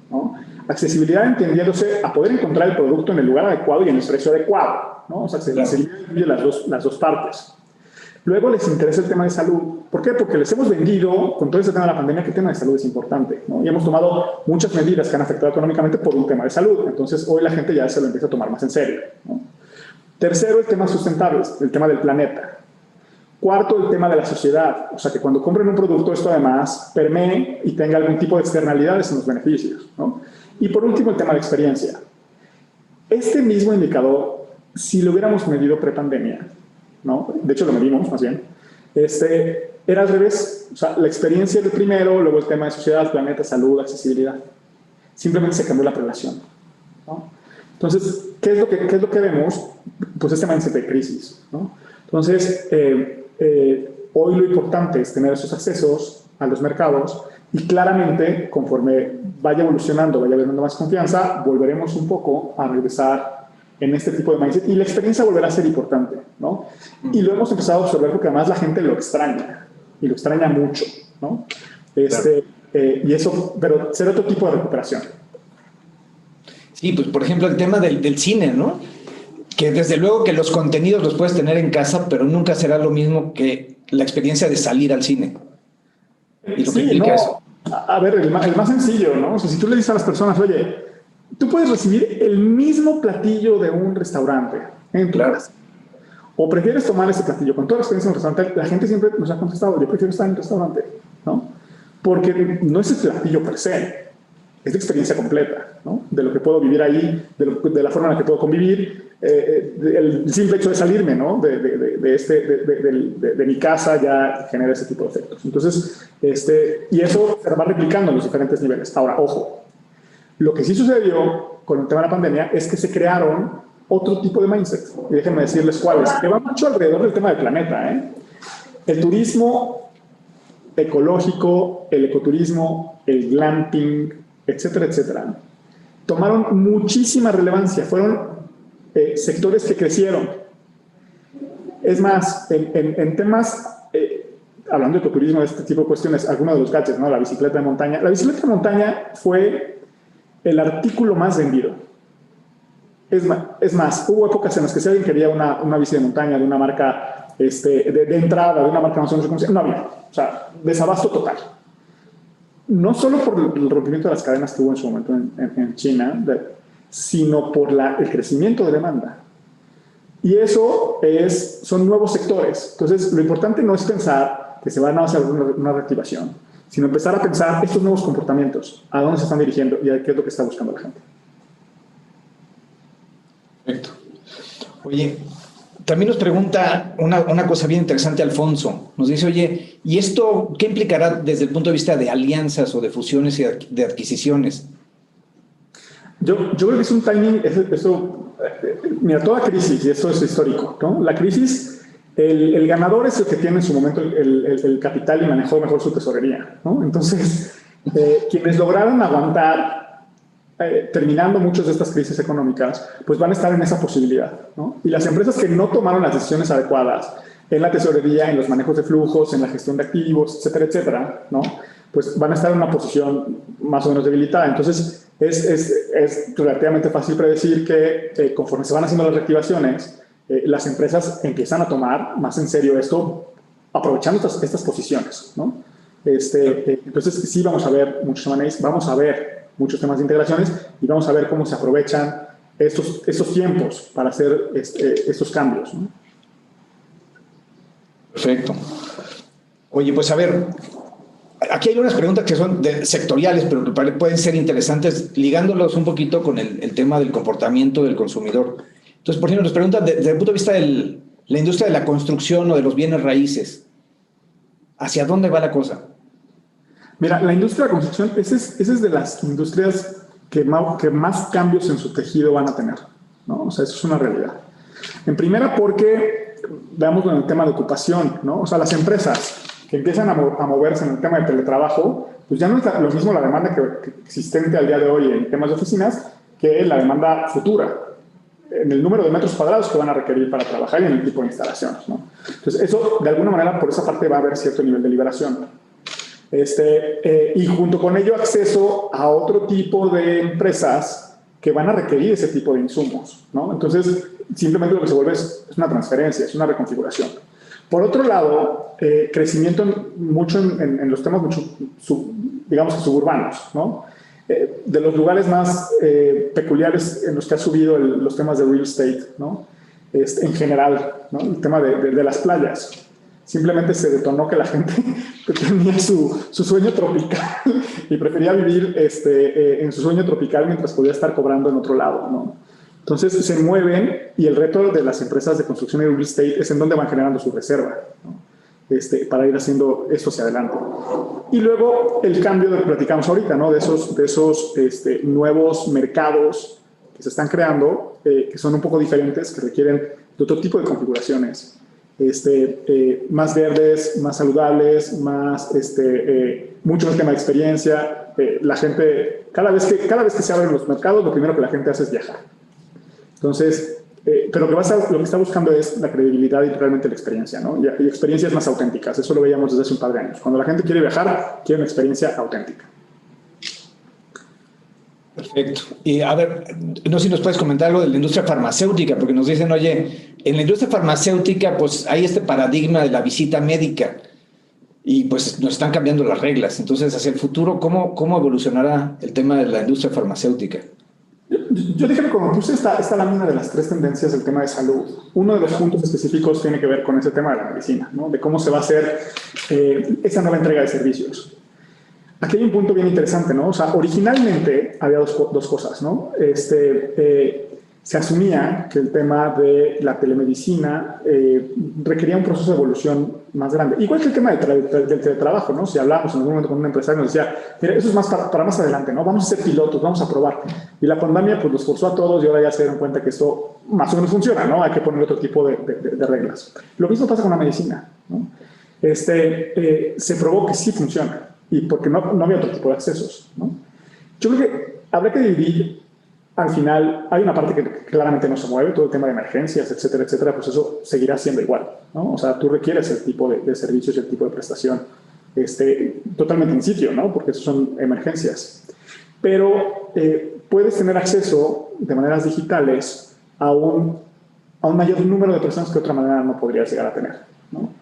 ¿no? Accesibilidad entendiéndose a poder encontrar el producto en el lugar adecuado y en el precio adecuado, ¿no? O sea, accesibilidad incluye las dos partes. Luego les interesa el tema de salud. ¿Por qué? Porque les hemos vendido, con todo este tema de la pandemia, que el tema de salud es importante, ¿no? Y hemos tomado muchas medidas que han afectado económicamente por un tema de salud. Entonces, hoy la gente ya se lo empieza a tomar más en serio, ¿no? Tercero, el tema sustentable, el tema del planeta. Cuarto, el tema de la sociedad. O sea, que cuando compren un producto, esto además permee y tenga algún tipo de externalidades en los beneficios, ¿no? Y por último, el tema de experiencia. Este mismo indicador, si lo hubiéramos medido prepandemia, ¿no? De hecho, lo medimos, más bien. Era al revés. O sea, la experiencia del primero, luego el tema de sociedad, planeta, salud, accesibilidad. Simplemente se cambió la relación, ¿no? Entonces, ¿qué es lo que vemos? Pues este mindset de crisis, ¿no? Entonces, hoy lo importante es tener esos accesos a los mercados y claramente, conforme vaya evolucionando, vaya habiendo más confianza, volveremos un poco a regresar en este tipo de mindset y la experiencia volverá a ser importante, ¿no? Y lo hemos empezado a observar porque además la gente lo extraña y lo extraña mucho, ¿no? Claro. Y eso, pero será otro tipo de recuperación. Sí, pues por ejemplo el tema del cine, ¿no? Que desde luego que los contenidos los puedes tener en casa, pero nunca será lo mismo que la experiencia de salir al cine. Y lo que Sí, implica no. eso. A ver, el más sencillo, ¿no? O sea, si tú le dices a las personas, oye, tú puedes recibir el mismo platillo de un restaurante en tu casa. O prefieres tomar ese platillo con toda la experiencia en un restaurante, la gente siempre nos ha contestado, yo prefiero estar en el restaurante, ¿no? Porque no es el platillo per se, es la experiencia completa, ¿no? De lo que puedo vivir ahí, de la forma en la que puedo convivir, el simple hecho de salirme, ¿no? De mi casa ya genera ese tipo de efectos. Entonces, y eso se va replicando en los diferentes niveles. Ahora, ojo, lo que sí sucedió con el tema de la pandemia es que se crearon otro tipo de mindset. Y déjenme decirles cuáles, que va mucho alrededor del tema del planeta, ¿eh? El turismo ecológico, el ecoturismo, el glamping, etcétera, etcétera, tomaron muchísima relevancia. Fueron sectores que crecieron. Es más, en temas, hablando de ecoturismo, de este tipo de cuestiones, algunos de los gadgets, ¿no? La bicicleta de montaña. La bicicleta de montaña fue el artículo más vendido. Es más, hubo épocas en las que si alguien quería una bici de montaña de una marca de entrada, de una marca más o menos, no había. O sea, desabasto total. No solo por el rompimiento de las cadenas que hubo en su momento en China, sino por el crecimiento de demanda. Y eso son nuevos sectores. Entonces, lo importante no es pensar que se van a hacer una reactivación, sino empezar a pensar estos nuevos comportamientos, a dónde se están dirigiendo y a qué es lo que está buscando la gente. Perfecto. Oye, también nos pregunta una cosa bien interesante Alfonso. Nos dice, oye, ¿y esto qué implicará desde el punto de vista de alianzas o de fusiones y de adquisiciones? Yo creo que es un timing, mira, toda crisis, y eso es histórico, ¿no? La crisis, el ganador es el que tiene en su momento el capital y manejó mejor su tesorería, ¿no? Entonces, quienes lograron aguantar terminando muchas de estas crisis económicas, pues van a estar en esa posibilidad, ¿no? Y las empresas que no tomaron las decisiones adecuadas en la tesorería, en los manejos de flujos, en la gestión de activos, etcétera, etcétera, ¿no? Pues van a estar en una posición más o menos debilitada. Entonces, Es relativamente fácil predecir que conforme se van haciendo las reactivaciones, las empresas empiezan a tomar más en serio esto, aprovechando estas posiciones, ¿no? Entonces, sí vamos a ver muchos M&As, vamos a ver muchos temas de integraciones y vamos a ver cómo se aprovechan estos tiempos para hacer estos cambios, ¿no? Perfecto. Oye, pues a ver, aquí hay unas preguntas que son sectoriales, pero que pueden ser interesantes, ligándolos un poquito con el tema del comportamiento del consumidor. Entonces, por ejemplo, nos preguntan desde el punto de vista de la industria de la construcción o de los bienes raíces, ¿hacia dónde va la cosa? Mira, la industria de la construcción, esa es de las industrias que más cambios en su tejido van a tener, ¿no? O sea, eso es una realidad. En primera, porque, veamos en el tema de ocupación, ¿no? O sea, las empresas que empiezan a moverse en el tema de teletrabajo, pues ya no es lo mismo la demanda que existente al día de hoy en temas de oficinas que la demanda futura, en el número de metros cuadrados que van a requerir para trabajar y en el tipo de instalaciones, ¿no? Entonces, eso, de alguna manera, por esa parte va a haber cierto nivel de liberación. Y junto con ello, acceso a otro tipo de empresas que van a requerir ese tipo de insumos, ¿no? Entonces, simplemente lo que se vuelve es una transferencia, es una reconfiguración. Por otro lado, crecimiento mucho en los temas, digamos, suburbanos, ¿no? De los lugares más peculiares en los que ha subido los temas de real estate, ¿no? En general, ¿no? El tema de las playas. Simplemente se detonó que la gente tenía su sueño tropical y prefería vivir en su sueño tropical mientras podía estar cobrando en otro lado, ¿no? Entonces se mueven y el reto de las empresas de construcción y real estate es en dónde van generando su reserva, ¿no? Para ir haciendo esto hacia adelante. Y luego el cambio del que platicamos ahorita, ¿no? De esos nuevos mercados que se están creando, que son un poco diferentes, que requieren de otro tipo de configuraciones. Más verdes, más saludables, mucho más tema de experiencia. La gente, cada vez que se abren los mercados, lo primero que la gente hace es viajar. Entonces, pero lo que está buscando es la credibilidad y realmente la experiencia, ¿no? Y experiencias más auténticas. Eso lo veíamos desde hace un par de años. Cuando la gente quiere viajar, quiere una experiencia auténtica. Perfecto. Y a ver, no sé si nos puedes comentar algo de la industria farmacéutica, porque nos dicen, oye, en la industria farmacéutica pues hay este paradigma de la visita médica y pues nos están cambiando las reglas. Entonces, hacia el futuro, ¿cómo evolucionará el tema de la industria farmacéutica? Yo dije que como puse esta lámina de las 3 tendencias del tema de salud, uno de los puntos específicos tiene que ver con ese tema de la medicina, ¿no? De cómo se va a hacer esa nueva entrega de servicios. Aquí hay un punto bien interesante, ¿no? O sea, originalmente había dos cosas, ¿no? Se asumía que el tema de la telemedicina requería un proceso de evolución más grande. Igual que el tema del teletrabajo, ¿no? Si hablamos en algún momento con un empresario, nos decía, mira, eso es más para más adelante, ¿no? Vamos a ser pilotos, vamos a probar. Y la pandemia pues los forzó a todos y ahora ya se dieron cuenta que esto más o menos funciona, ¿no? Hay que poner otro tipo de reglas. Lo mismo pasa con la medicina, ¿no? Se probó que sí funciona y porque no había otro tipo de accesos, ¿no? Yo creo que habrá que dividir. Al final, hay una parte que claramente no se mueve, todo el tema de emergencias, etcétera, etcétera, pues eso seguirá siendo igual, ¿no? O sea, tú requieres el tipo de servicios y el tipo de prestación totalmente en sitio, ¿no? Porque eso son emergencias. Pero puedes tener acceso de maneras digitales a un mayor número de personas que de otra manera no podrías llegar a tener, ¿no?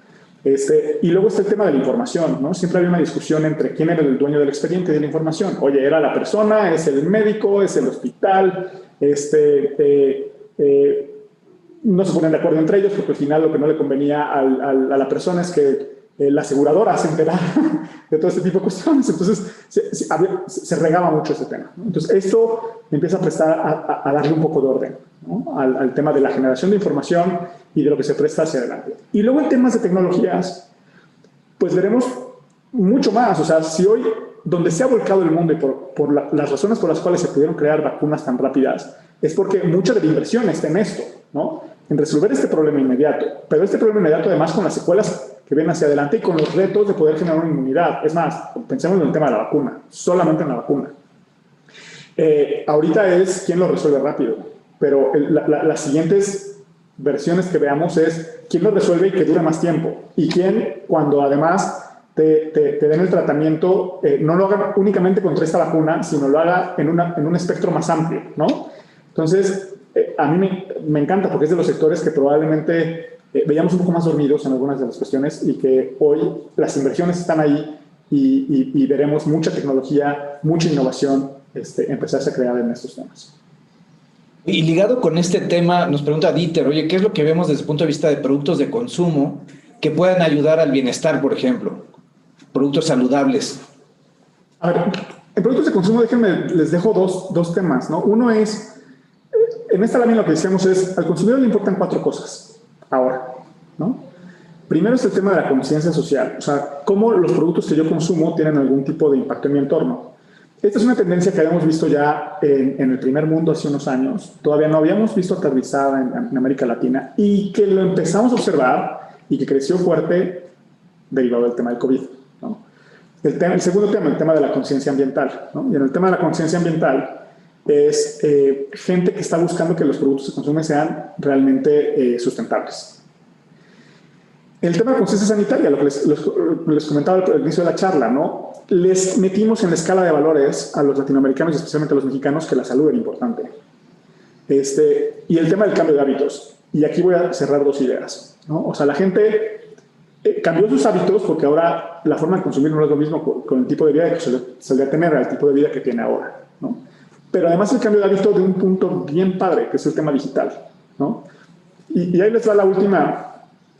Y luego está el tema de la información, ¿no? Siempre había una discusión entre quién era el dueño del expediente de la información. Oye, ¿era la persona? ¿Es el médico? ¿Es el hospital? No se ponen de acuerdo entre ellos porque al final lo que no le convenía a la persona es que la aseguradora se enterara de todo este tipo de cuestiones. Entonces, se regaba mucho ese tema, ¿no? Entonces, esto empieza a prestar a darle un poco de orden, ¿no? al tema de la generación de información y de lo que se presta hacia adelante. Y luego en temas de tecnologías, pues veremos mucho más. O sea, si hoy, donde se ha volcado el mundo y por las razones por las cuales se pudieron crear vacunas tan rápidas, es porque mucha de la inversión está en esto, ¿no? En resolver este problema inmediato. Pero este problema inmediato, además, con las secuelas que ven hacia adelante y con los retos de poder generar una inmunidad. Es más, pensemos en el tema de la vacuna, solamente en la vacuna. Ahorita es quién lo resuelve rápido, pero las siguientes versiones que veamos es quién lo resuelve y que dure más tiempo, y quién, cuando además te den el tratamiento, no lo haga únicamente contra esta vacuna, sino lo haga en un espectro más amplio, ¿no? Entonces, a mí me encanta porque es de los sectores que probablemente veíamos un poco más dormidos en algunas de las cuestiones y que hoy las inversiones están ahí y veremos mucha tecnología, mucha innovación empezarse a crear en estos temas. Y ligado con este tema, nos pregunta Dieter, oye, ¿qué es lo que vemos desde el punto de vista de productos de consumo que puedan ayudar al bienestar, por ejemplo? Productos saludables. A ver, en productos de consumo, déjenme, les dejo dos temas, ¿no? Uno es, en esta lámina lo que decíamos es, al consumidor le importan 4 cosas ahora, ¿no? Primero es el tema de la conciencia social, o sea, cómo los productos que yo consumo tienen algún tipo de impacto en mi entorno. Esta es una tendencia que habíamos visto ya en el primer mundo hace unos años, todavía no habíamos visto aterrizada en América Latina y que lo empezamos a observar y que creció fuerte derivado del tema del COVID, ¿no? El segundo tema, el tema de la conciencia ambiental, ¿no? Y en el tema de la conciencia ambiental es gente que está buscando que los productos que consumen sean realmente sustentables. El tema de conciencia sanitaria, lo que les comentaba al inicio de la charla, ¿no? Les metimos en la escala de valores a los latinoamericanos y especialmente a los mexicanos que la salud era importante. Y el tema del cambio de hábitos. Y aquí voy a cerrar 2 ideas, ¿no? O sea, la gente cambió sus hábitos porque ahora la forma de consumir no es lo mismo con el tipo de vida que solía tener, el tipo de vida que tiene ahora, ¿no? Pero además el cambio de hábito de un punto bien padre, que es el tema digital, ¿no? Y ahí les va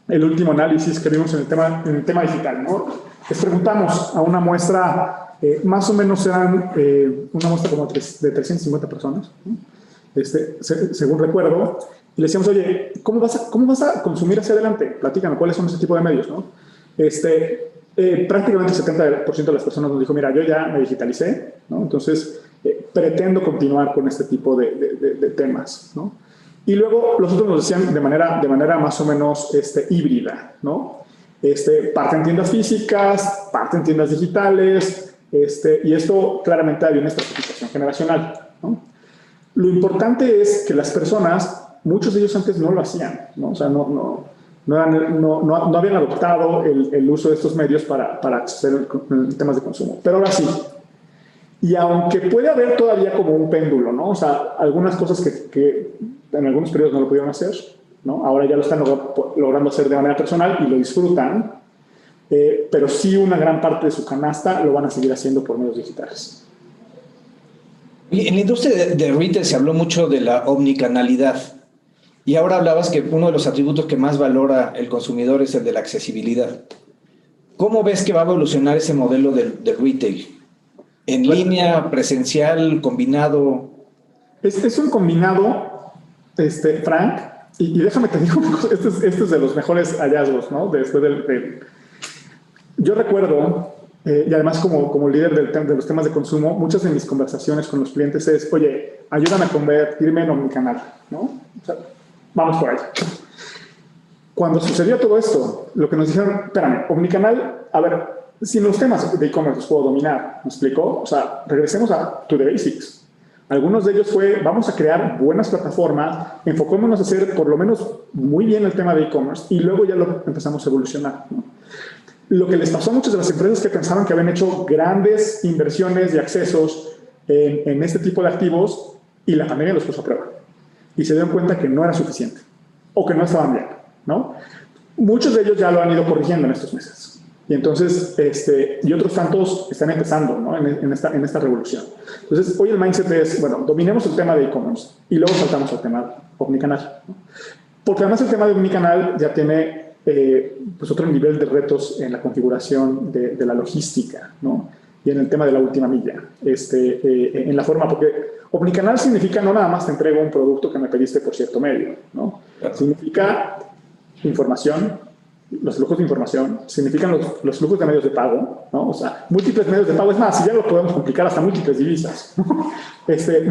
el último análisis que vimos en el tema digital, ¿no? Les preguntamos a una muestra, más o menos eran una muestra como de 350 personas, ¿no? Según recuerdo, y le decíamos, oye, ¿cómo vas a consumir hacia adelante? Platícame, ¿cuáles son ese tipo de medios, no? Prácticamente el 70% de las personas nos dijo, mira, yo ya me digitalicé, ¿no? Entonces, pretendo continuar con este tipo de temas, ¿no? Y luego los otros nos decían de manera más o menos híbrida, ¿no? Parte en tiendas físicas, parte en tiendas digitales, y esto claramente había una estratificación generacional, ¿no? Lo importante es que las personas, muchos de ellos antes no lo hacían, ¿no? O sea, no habían adoptado el uso de estos medios para acceder en temas de consumo, pero ahora sí. Y aunque puede haber todavía como un péndulo, ¿no? O sea, algunas cosas que en algunos periodos no lo pudieron hacer, ¿no? Ahora ya lo están logrando hacer de manera personal y lo disfrutan, pero sí una gran parte de su canasta lo van a seguir haciendo por medios digitales. En la industria de retail se habló mucho de la omnicanalidad y ahora hablabas que uno de los atributos que más valora el consumidor es el de la accesibilidad. ¿Cómo ves que va a evolucionar ese modelo de retail? ¿En línea, presencial, combinado? Es un combinado, Frank, y déjame te digo, este es de los mejores hallazgos, ¿no? Después yo recuerdo, y además como líder de los temas de consumo, muchas de mis conversaciones con los clientes es, oye, ayúdame a convertirme en omnicanal, ¿no? O sea, vamos por ahí. Cuando sucedió todo esto, lo que nos dijeron, espérame, omnicanal, a ver, si los temas de e-commerce los puedo dominar, ¿me explicó? O sea, regresemos to the basics. Algunos de ellos fue, vamos a crear buenas plataformas, enfocémonos a hacer por lo menos muy bien el tema de e-commerce y luego ya lo empezamos a evolucionar, ¿no? Lo que les pasó a muchas de las empresas que pensaban que habían hecho grandes inversiones y accesos en este tipo de activos y la pandemia los puso a prueba. Y se dieron cuenta que no era suficiente o que no estaban bien, ¿no? Muchos de ellos ya lo han ido corrigiendo en estos meses. Y entonces, y otros tantos están empezando, ¿no? en esta revolución. Entonces, hoy el mindset es, bueno, dominemos el tema de e-commerce y luego saltamos al tema omnicanal, ¿no? Porque además el tema de omnicanal ya tiene pues otro nivel de retos en la configuración de la logística, ¿no? Y en el tema de la última milla, en la forma, porque omnicanal significa no nada más te entrego un producto que me pediste por cierto medio, ¿no? Claro. Significa información, los flujos de información, significan los flujos de medios de pago, ¿no? O sea, múltiples medios de pago, es más, si ya lo podemos complicar hasta múltiples divisas, ¿no?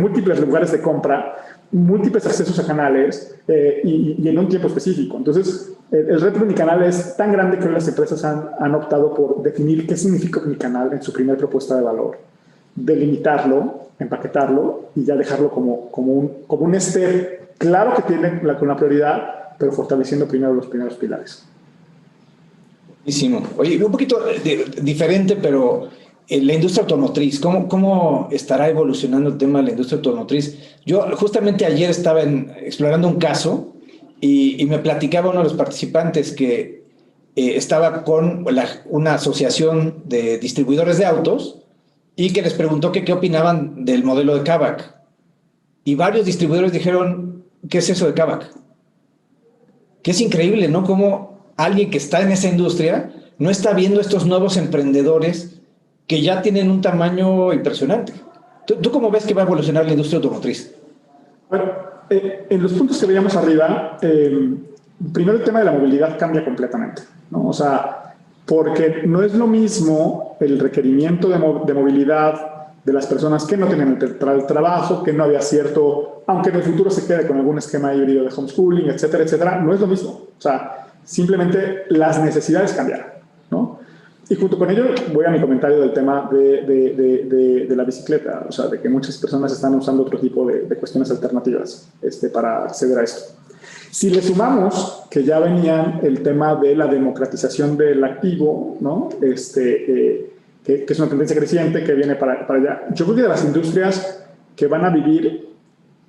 Múltiples lugares de compra, múltiples accesos a canales y en un tiempo específico. Entonces, el reto omnicanal es tan grande que hoy las empresas han optado por definir qué significa omnicanal en su primera propuesta de valor, delimitarlo, empaquetarlo y ya dejarlo como un step claro que tiene con la prioridad, pero fortaleciendo primero los primeros pilares. Buenísimo. Oye, un poquito diferente, pero la industria automotriz, ¿cómo estará evolucionando el tema de la industria automotriz? Yo justamente ayer estaba explorando un caso y me platicaba uno de los participantes que estaba con una asociación de distribuidores de autos y que les preguntó que qué opinaban del modelo de Kavak. Y varios distribuidores dijeron, ¿qué es eso de Kavak? Que es increíble, ¿no? Cómo alguien que está en esa industria no está viendo estos nuevos emprendedores que ya tienen un tamaño impresionante. ¿Tú cómo ves que va a evolucionar la industria automotriz? Bueno, en los puntos que veíamos arriba, primero el tema de la movilidad cambia completamente, ¿no? O sea, porque no es lo mismo el requerimiento de movilidad de las personas que no tienen el trabajo, que no había cierto, aunque en el futuro se quede con algún esquema híbrido de homeschooling, etcétera, etcétera, no es lo mismo. O sea, simplemente las necesidades cambiaron, ¿no? Y junto con ello voy a mi comentario del tema de la bicicleta, o sea, de que muchas personas están usando otro tipo de cuestiones alternativas para acceder a esto. Si le sumamos que ya venían el tema de la democratización del activo, ¿no? Que es una tendencia creciente que viene para allá. Yo creo que de las industrias que van a vivir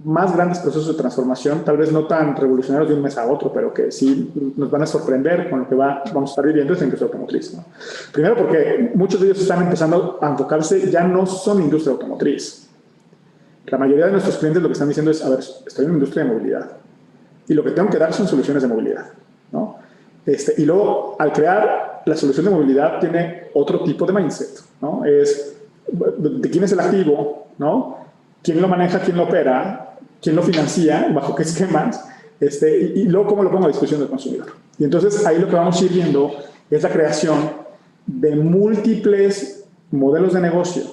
más grandes procesos de transformación, tal vez no tan revolucionarios de un mes a otro, pero que sí nos van a sorprender con lo que vamos a estar viviendo, es la industria automotriz, ¿no? Primero porque muchos de ellos están empezando a enfocarse, ya no son industria automotriz. La mayoría de nuestros clientes lo que están diciendo es, a ver, estoy en una industria de movilidad y lo que tengo que dar son soluciones de movilidad, ¿no? Y luego, al crear la solución de movilidad, tiene otro tipo de mindset, ¿no? Es de quién es el activo, ¿no? ¿Quién lo maneja, quién lo opera, quién lo financia, bajo qué esquemas, y luego cómo lo pongo a disposición del consumidor. Y entonces ahí lo que vamos a ir viendo es la creación de múltiples modelos de negocio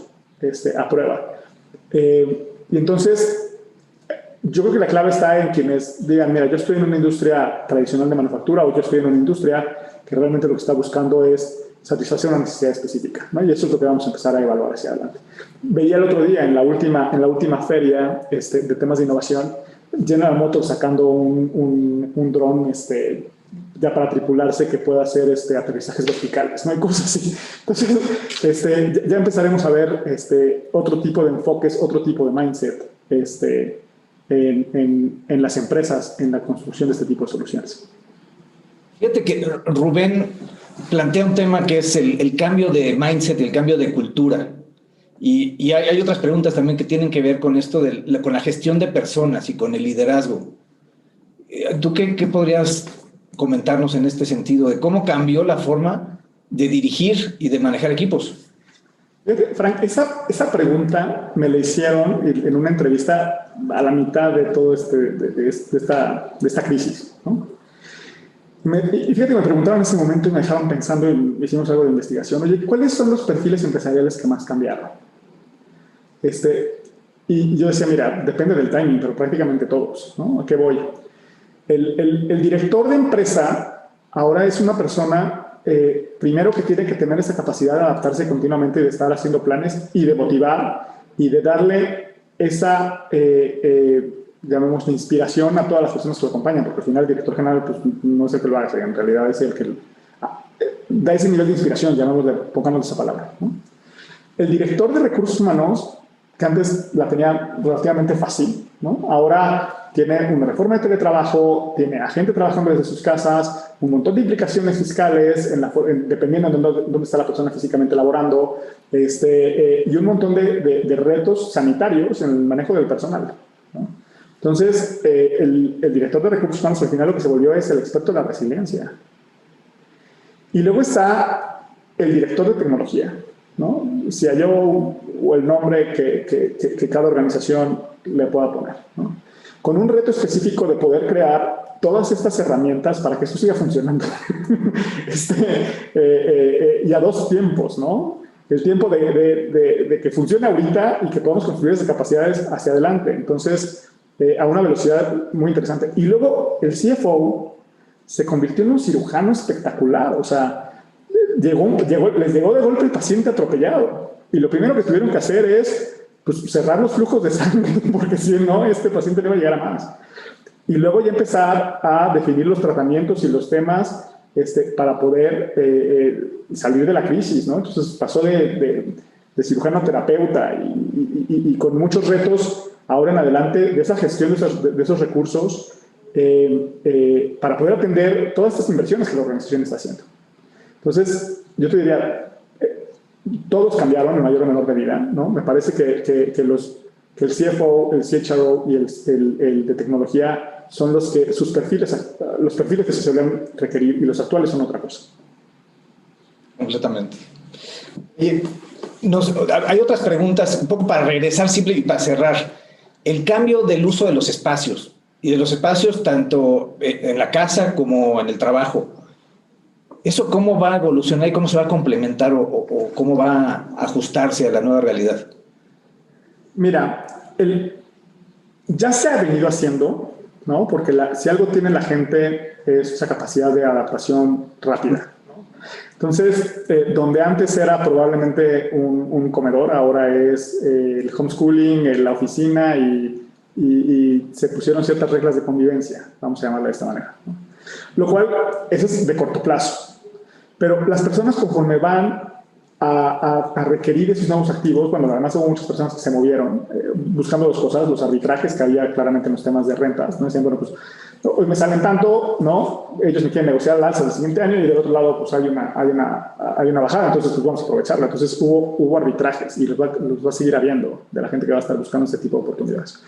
a prueba. Y entonces yo creo que la clave está en quienes digan, mira, yo estoy en una industria tradicional de manufactura o yo estoy en una industria que realmente lo que está buscando es satisfacer una necesidad específica, ¿no? Y eso es lo que vamos a empezar a evaluar hacia adelante. Veía el otro día en la última feria de temas de innovación, General Motors sacando un dron ya para tripularse que pueda hacer aterrizajes verticales, ¿no? Hay cosas así. Entonces, ya empezaremos a ver otro tipo de enfoques, otro tipo de mindset en las empresas, en la construcción de este tipo de soluciones. Fíjate que Rubén plantea un tema que es el cambio de mindset, el cambio de cultura. Y hay otras preguntas también que tienen que ver con esto, con la gestión de personas y con el liderazgo. ¿Tú qué podrías comentarnos en este sentido de cómo cambió la forma de dirigir y de manejar equipos? Frank, esa pregunta me la hicieron en una entrevista a la mitad de todo de esta crisis, ¿no? Y fíjate, me preguntaron en ese momento y me dejaron pensando y hicimos algo de investigación. Oye, ¿cuáles son los perfiles empresariales que más cambiaron? Y yo decía, mira, depende del timing, pero prácticamente todos, ¿no? ¿A qué voy? El director de empresa ahora es una persona, primero, que tiene que tener esa capacidad de adaptarse continuamente y de estar haciendo planes y de motivar y de darle esa, llamémosle, inspiración a todas las personas que lo acompañan, porque al final el director general pues, no es el que lo hace, en realidad es el que da ese nivel de inspiración, pongamos esa palabra, ¿no? El director de recursos humanos, que antes la tenía relativamente fácil, ¿no? Ahora tiene una reforma de teletrabajo, tiene a gente trabajando desde sus casas, un montón de implicaciones fiscales, dependiendo de dónde está la persona físicamente laborando, y un montón de retos sanitarios en el manejo del personal, ¿no? Entonces, el director de recursos humanos al final lo que se volvió es el experto de la resiliencia. Y luego está el director de tecnología, ¿no? Si halló o el nombre que cada organización le pueda poner, ¿no? Con un reto específico de poder crear todas estas herramientas para que eso siga funcionando. Y a dos tiempos, ¿no? El tiempo de que funcione ahorita y que podamos construir esas capacidades hacia adelante. Entonces, a una velocidad muy interesante. Y luego el CFO se convirtió en un cirujano espectacular. O sea, les llegó de golpe el paciente atropellado. Y lo primero que tuvieron que hacer es pues, cerrar los flujos de sangre, porque si no, este paciente no iba a llegar a más. Y luego ya empezar a definir los tratamientos y los temas para poder salir de la crisis, ¿no? Entonces pasó de cirujano a terapeuta y con muchos retos ahora en adelante de esa gestión de esos recursos para poder atender todas estas inversiones que la organización está haciendo. Entonces, yo te diría, todos cambiaron en mayor o menor medida, ¿no? Me parece que el CFO, el CHRO y el de tecnología son los perfiles que se suelen requerir y los actuales son otra cosa. Completamente. Y hay otras preguntas, un poco para regresar simple y para cerrar. El cambio del uso de los espacios, y de los espacios tanto en la casa como en el trabajo. ¿Eso cómo va a evolucionar y cómo se va a complementar o cómo va a ajustarse a la nueva realidad? Mira, ya se ha venido haciendo, ¿no? Porque si algo tiene la gente es esa capacidad de adaptación rápida, ¿no? Entonces, donde antes era probablemente un comedor, ahora es el homeschooling, la oficina y se pusieron ciertas reglas de convivencia, vamos a llamarla de esta manera, ¿no? Lo cual, eso es de corto plazo. Pero las personas conforme van a requerir esos nuevos activos, bueno, además hubo muchas personas que se movieron buscando dos cosas, los arbitrajes que había claramente en los temas de rentas, ¿no? Decían, bueno, pues hoy me salen tanto, ¿no? Ellos me quieren negociar al alza del siguiente año y del otro lado pues hay una bajada, entonces pues vamos a aprovecharla. Entonces hubo arbitrajes y los va a seguir habiendo de la gente que va a estar buscando este tipo de oportunidades.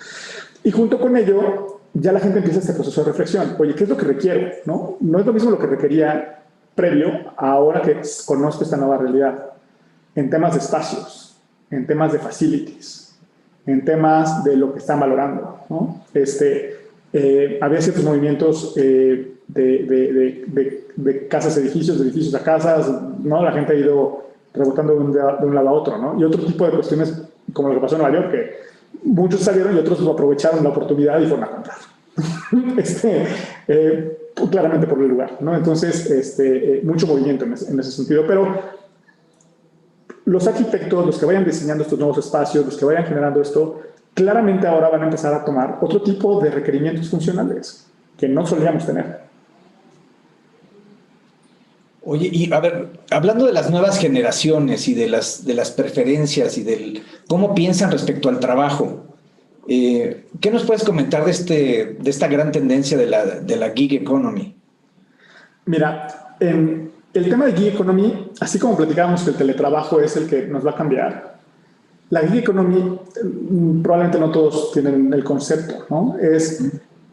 Y junto con ello, ya la gente empieza este proceso de reflexión. Oye, ¿qué es lo que requiero? ¿No? No es lo mismo lo que requería previo a ahora que conozco esta nueva realidad. En temas de espacios, en temas de facilities, en temas de lo que están valorando, ¿no? Había ciertos movimientos de casas a edificios, de edificios a casas, ¿no? La gente ha ido rebotando de un lado a otro, ¿no? Y otro tipo de cuestiones, como lo que pasó en Nueva York, que muchos salieron y otros aprovecharon la oportunidad y fueron a comprar. Claramente por el lugar, ¿no? Entonces, mucho movimiento en ese sentido, pero los arquitectos, los que vayan diseñando estos nuevos espacios, los que vayan generando esto, claramente ahora van a empezar a tomar otro tipo de requerimientos funcionales que no solíamos tener. Oye, y a ver, hablando de las nuevas generaciones y de las preferencias y del cómo piensan respecto al trabajo, ¿qué nos puedes comentar de esta gran tendencia de la gig economy? Mira, el tema de gig economy, así como platicábamos que el teletrabajo es el que nos va a cambiar, la gig economy, probablemente no todos tienen el concepto, ¿no? Es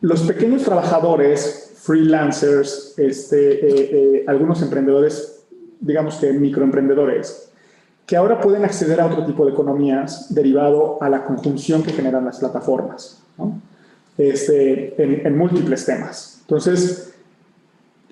los pequeños trabajadores, freelancers, algunos emprendedores, digamos que microemprendedores, que ahora pueden acceder a otro tipo de economías derivado a la conjunción que generan las plataformas, ¿no? En múltiples temas. Entonces,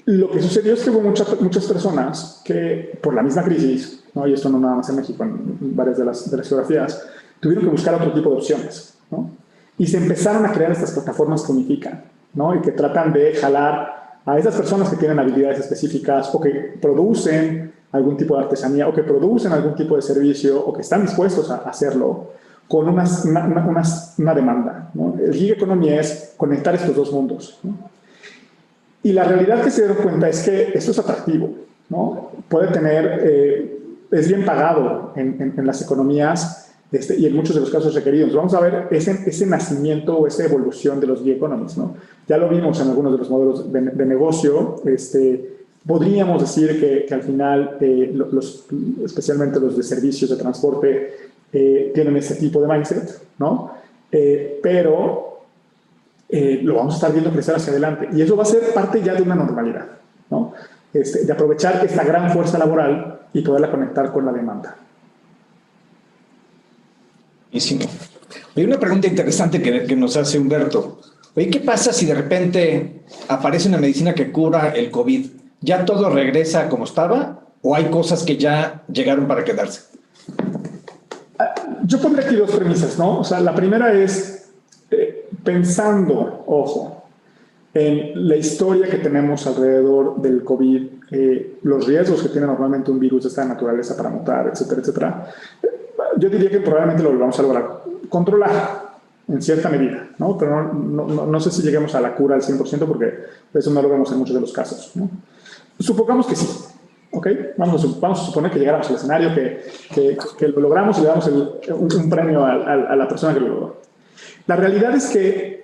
lo que sucedió es que hubo muchas personas que, por la misma crisis, ¿no? Y esto no nada más en México, en varias de las geografías, tuvieron que buscar otro tipo de opciones, ¿no? Y se empezaron a crear estas plataformas que unifican, ¿no? Y que tratan de jalar a esas personas que tienen habilidades específicas o que producen algún tipo de artesanía o que producen algún tipo de servicio o que están dispuestos a hacerlo con una demanda, ¿no? El gig economy es conectar estos dos mundos, ¿no? Y la realidad que se dieron cuenta es que esto es atractivo, ¿no? Puede tener, es bien pagado en las economías y en muchos de los casos requeridos. Vamos a ver ese nacimiento o esa evolución de los gig economies, ¿no? Ya lo vimos en algunos de los modelos de negocio. Podríamos decir que al final, especialmente los de servicios de transporte, tienen ese tipo de mindset, ¿no? Pero lo vamos a estar viendo crecer hacia adelante. Y eso va a ser parte ya de una normalidad, ¿no? De aprovechar esta gran fuerza laboral y poderla conectar con la demanda. Buenísimo. Hay una pregunta interesante que nos hace Humberto. Oye, ¿qué pasa si de repente aparece una medicina que cura el COVID? ¿Ya todo regresa como estaba o hay cosas que ya llegaron para quedarse? Yo pondré aquí dos premisas, ¿no? O sea, la primera es pensando, ojo, en la historia que tenemos alrededor del COVID, los riesgos que tiene normalmente un virus de esta naturaleza para mutar, etcétera, etcétera. Yo diría que probablemente lo vamos a lograr controlar en cierta medida, ¿no? Pero no sé si lleguemos a la cura al 100% porque eso no lo vemos en muchos de los casos, ¿no? Supongamos que sí, ¿ok? Vamos a suponer que llegáramos al escenario, que lo logramos y le damos un premio a la persona que lo logró. La realidad es que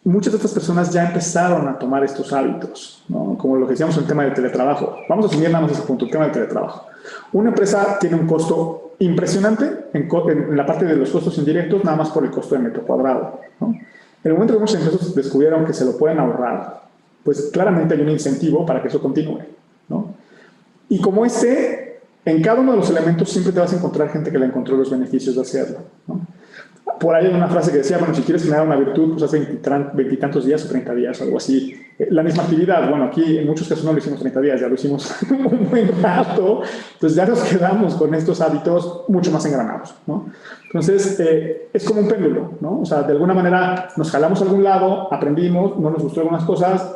muchas de estas personas ya empezaron a tomar estos hábitos, ¿no? Como lo que decíamos en el tema del teletrabajo. Vamos a asumir nada más ese punto, el tema del teletrabajo. Una empresa tiene un costo impresionante en la parte de los costos indirectos, nada más por el costo de metro cuadrado, ¿no? En el momento que muchas empresas descubrieron que se lo pueden ahorrar, pues claramente hay un incentivo para que eso continúe, ¿no? Y como en cada uno de los elementos siempre te vas a encontrar gente que le encontró los beneficios de hacerlo, ¿no? Por ahí hay una frase que decía, bueno, si quieres generar una virtud, pues hace veintitantos días o 30 días, algo así. La misma actividad, bueno, aquí en muchos casos no lo hicimos 30 días, ya lo hicimos un buen rato, entonces ya nos quedamos con estos hábitos mucho más engranados, ¿no? Entonces, es como un péndulo, ¿no? O sea, de alguna manera nos jalamos a algún lado, aprendimos, no nos gustó algunas cosas,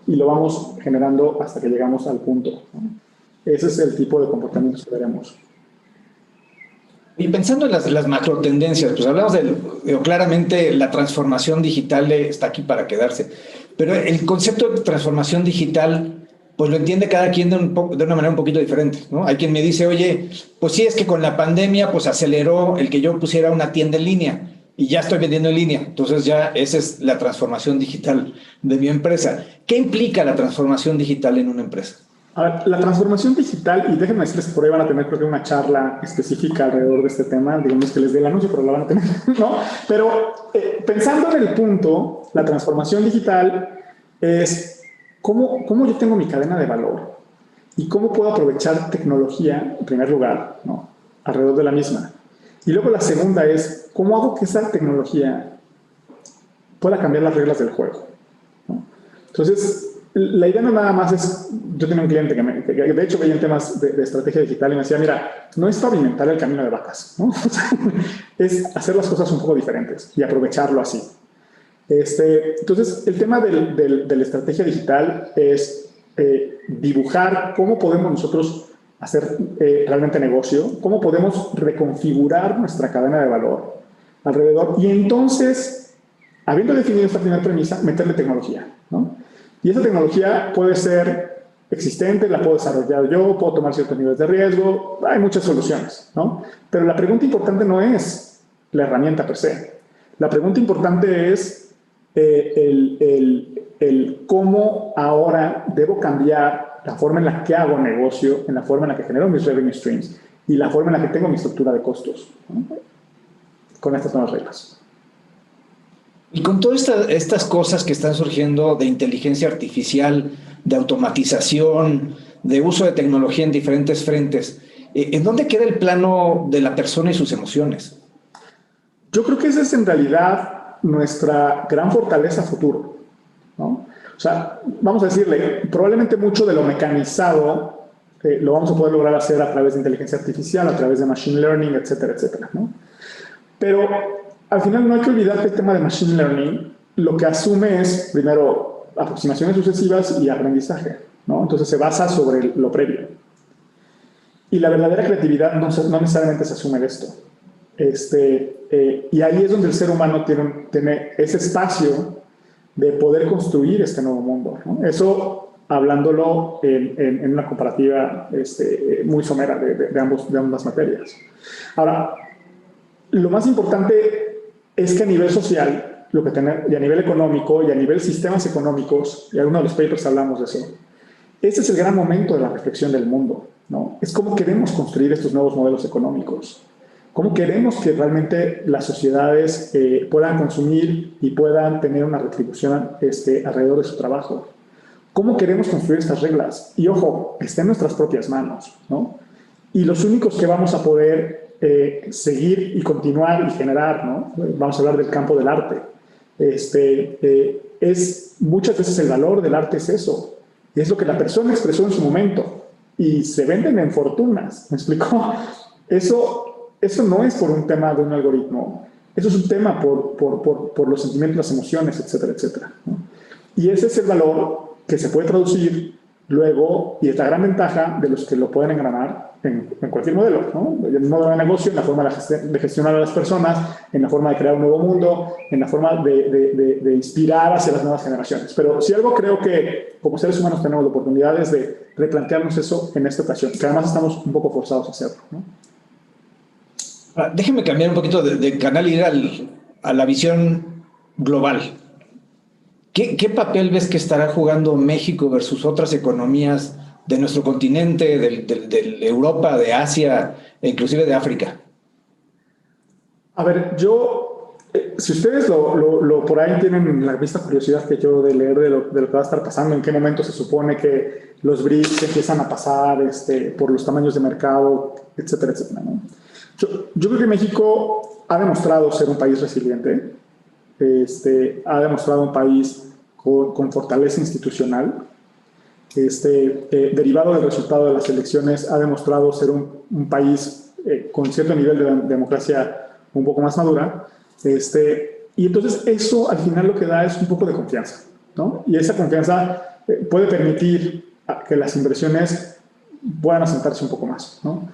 y lo vamos generando hasta que llegamos al punto, ¿no? Ese es el tipo de comportamientos que veremos. Y pensando en las macro tendencias, pues hablamos claramente la transformación digital está aquí para quedarse, pero el concepto de transformación digital, pues lo entiende cada quien de una manera un poquito diferente, ¿no? Hay quien me dice, oye, pues sí, es que con la pandemia pues aceleró el que yo pusiera una tienda en línea y ya estoy vendiendo en línea, entonces ya esa es la transformación digital de mi empresa. ¿Qué implica la transformación digital en una empresa? A ver, la transformación digital, y déjenme decirles que por ahí van a tener creo que una charla específica alrededor de este tema, digamos que les dé el anuncio, pero la van a tener, ¿no? Pero pensando en el punto, la transformación digital es cómo yo tengo mi cadena de valor y cómo puedo aprovechar tecnología, en primer lugar, ¿no? Alrededor de la misma. Y luego la segunda es cómo hago que esa tecnología pueda cambiar las reglas del juego, ¿no? Entonces, la idea no nada más es, yo tenía un cliente que de hecho veía en temas de estrategia digital y me decía, mira, no es pavimentar el camino de vacas, ¿no? Es hacer las cosas un poco diferentes y aprovecharlo así. Entonces, el tema de la estrategia digital es dibujar cómo podemos nosotros hacer realmente negocio, cómo podemos reconfigurar nuestra cadena de valor alrededor y entonces, habiendo definido esta primera premisa, meterle tecnología, ¿no? Y esa tecnología puede ser existente, la puedo desarrollar yo, puedo tomar ciertos niveles de riesgo, hay muchas soluciones, ¿no? Pero la pregunta importante no es la herramienta per se. La pregunta importante es el cómo ahora debo cambiar la forma en la que hago negocio, en la forma en la que genero mis revenue streams y la forma en la que tengo mi estructura de costos, ¿no? Con estas nuevas reglas. Y con todas estas cosas que están surgiendo de inteligencia artificial, de automatización, de uso de tecnología en diferentes frentes, ¿en dónde queda el plano de la persona y sus emociones? Yo creo que esa es en realidad nuestra gran fortaleza futuro, ¿no? O sea, vamos a decirle, probablemente mucho de lo mecanizado lo vamos a poder lograr hacer a través de inteligencia artificial, a través de machine learning, etcétera, etcétera, ¿no? Pero al final no hay que olvidar que el tema de machine learning lo que asume es, primero, aproximaciones sucesivas y aprendizaje, ¿no? Entonces se basa sobre lo previo. Y la verdadera creatividad no necesariamente se asume de esto. Y ahí es donde el ser humano tiene ese espacio de poder construir este nuevo mundo, ¿no? Eso hablándolo en una comparativa muy somera de ambas materias. Ahora, lo más importante es que a nivel social, y a nivel económico, y a nivel sistemas económicos, y en algunos de los papers hablamos de eso, ese es el gran momento de la reflexión del mundo, ¿no? Es cómo queremos construir estos nuevos modelos económicos, cómo queremos que realmente las sociedades puedan consumir y puedan tener una retribución alrededor de su trabajo. ¿Cómo queremos construir estas reglas? Y ojo, está en nuestras propias manos, ¿no? Y los únicos que vamos a poder seguir y continuar y generar, ¿no? Vamos a hablar del campo del arte. Muchas veces el valor del arte es eso. Es lo que la persona expresó en su momento. Y se venden en fortunas. ¿Me explicó? Eso no es por un tema de un algoritmo. Eso es un tema por los sentimientos, las emociones, etcétera, etcétera, ¿no? Y ese es el valor que se puede traducir Luego, y es la gran ventaja de los que lo pueden engranar en cualquier modelo, ¿no? En el modelo de negocio, en la forma de gestionar a las personas, en la forma de crear un nuevo mundo, en la forma de inspirar hacia las nuevas generaciones. Pero si algo creo que como seres humanos tenemos la oportunidad es de replantearnos eso en esta ocasión, que además estamos un poco forzados a hacerlo, ¿no? Déjenme cambiar un poquito de canal y ir a la visión global. ¿Qué papel ves que estará jugando México versus otras economías de nuestro continente, de Europa, de Asia e inclusive de África? A ver, si ustedes por ahí tienen la misma curiosidad que yo de leer de lo que va a estar pasando, en qué momento se supone que los BRICS empiezan a pasar por los tamaños de mercado, etcétera, etcétera, ¿no? Yo creo que México ha demostrado ser un país resiliente, ha demostrado un país con fortaleza institucional, derivado del resultado de las elecciones, ha demostrado ser un país con cierto nivel de democracia un poco más madura, y entonces eso al final lo que da es un poco de confianza, ¿no? Y esa confianza puede permitir que las inversiones puedan asentarse un poco más, ¿no?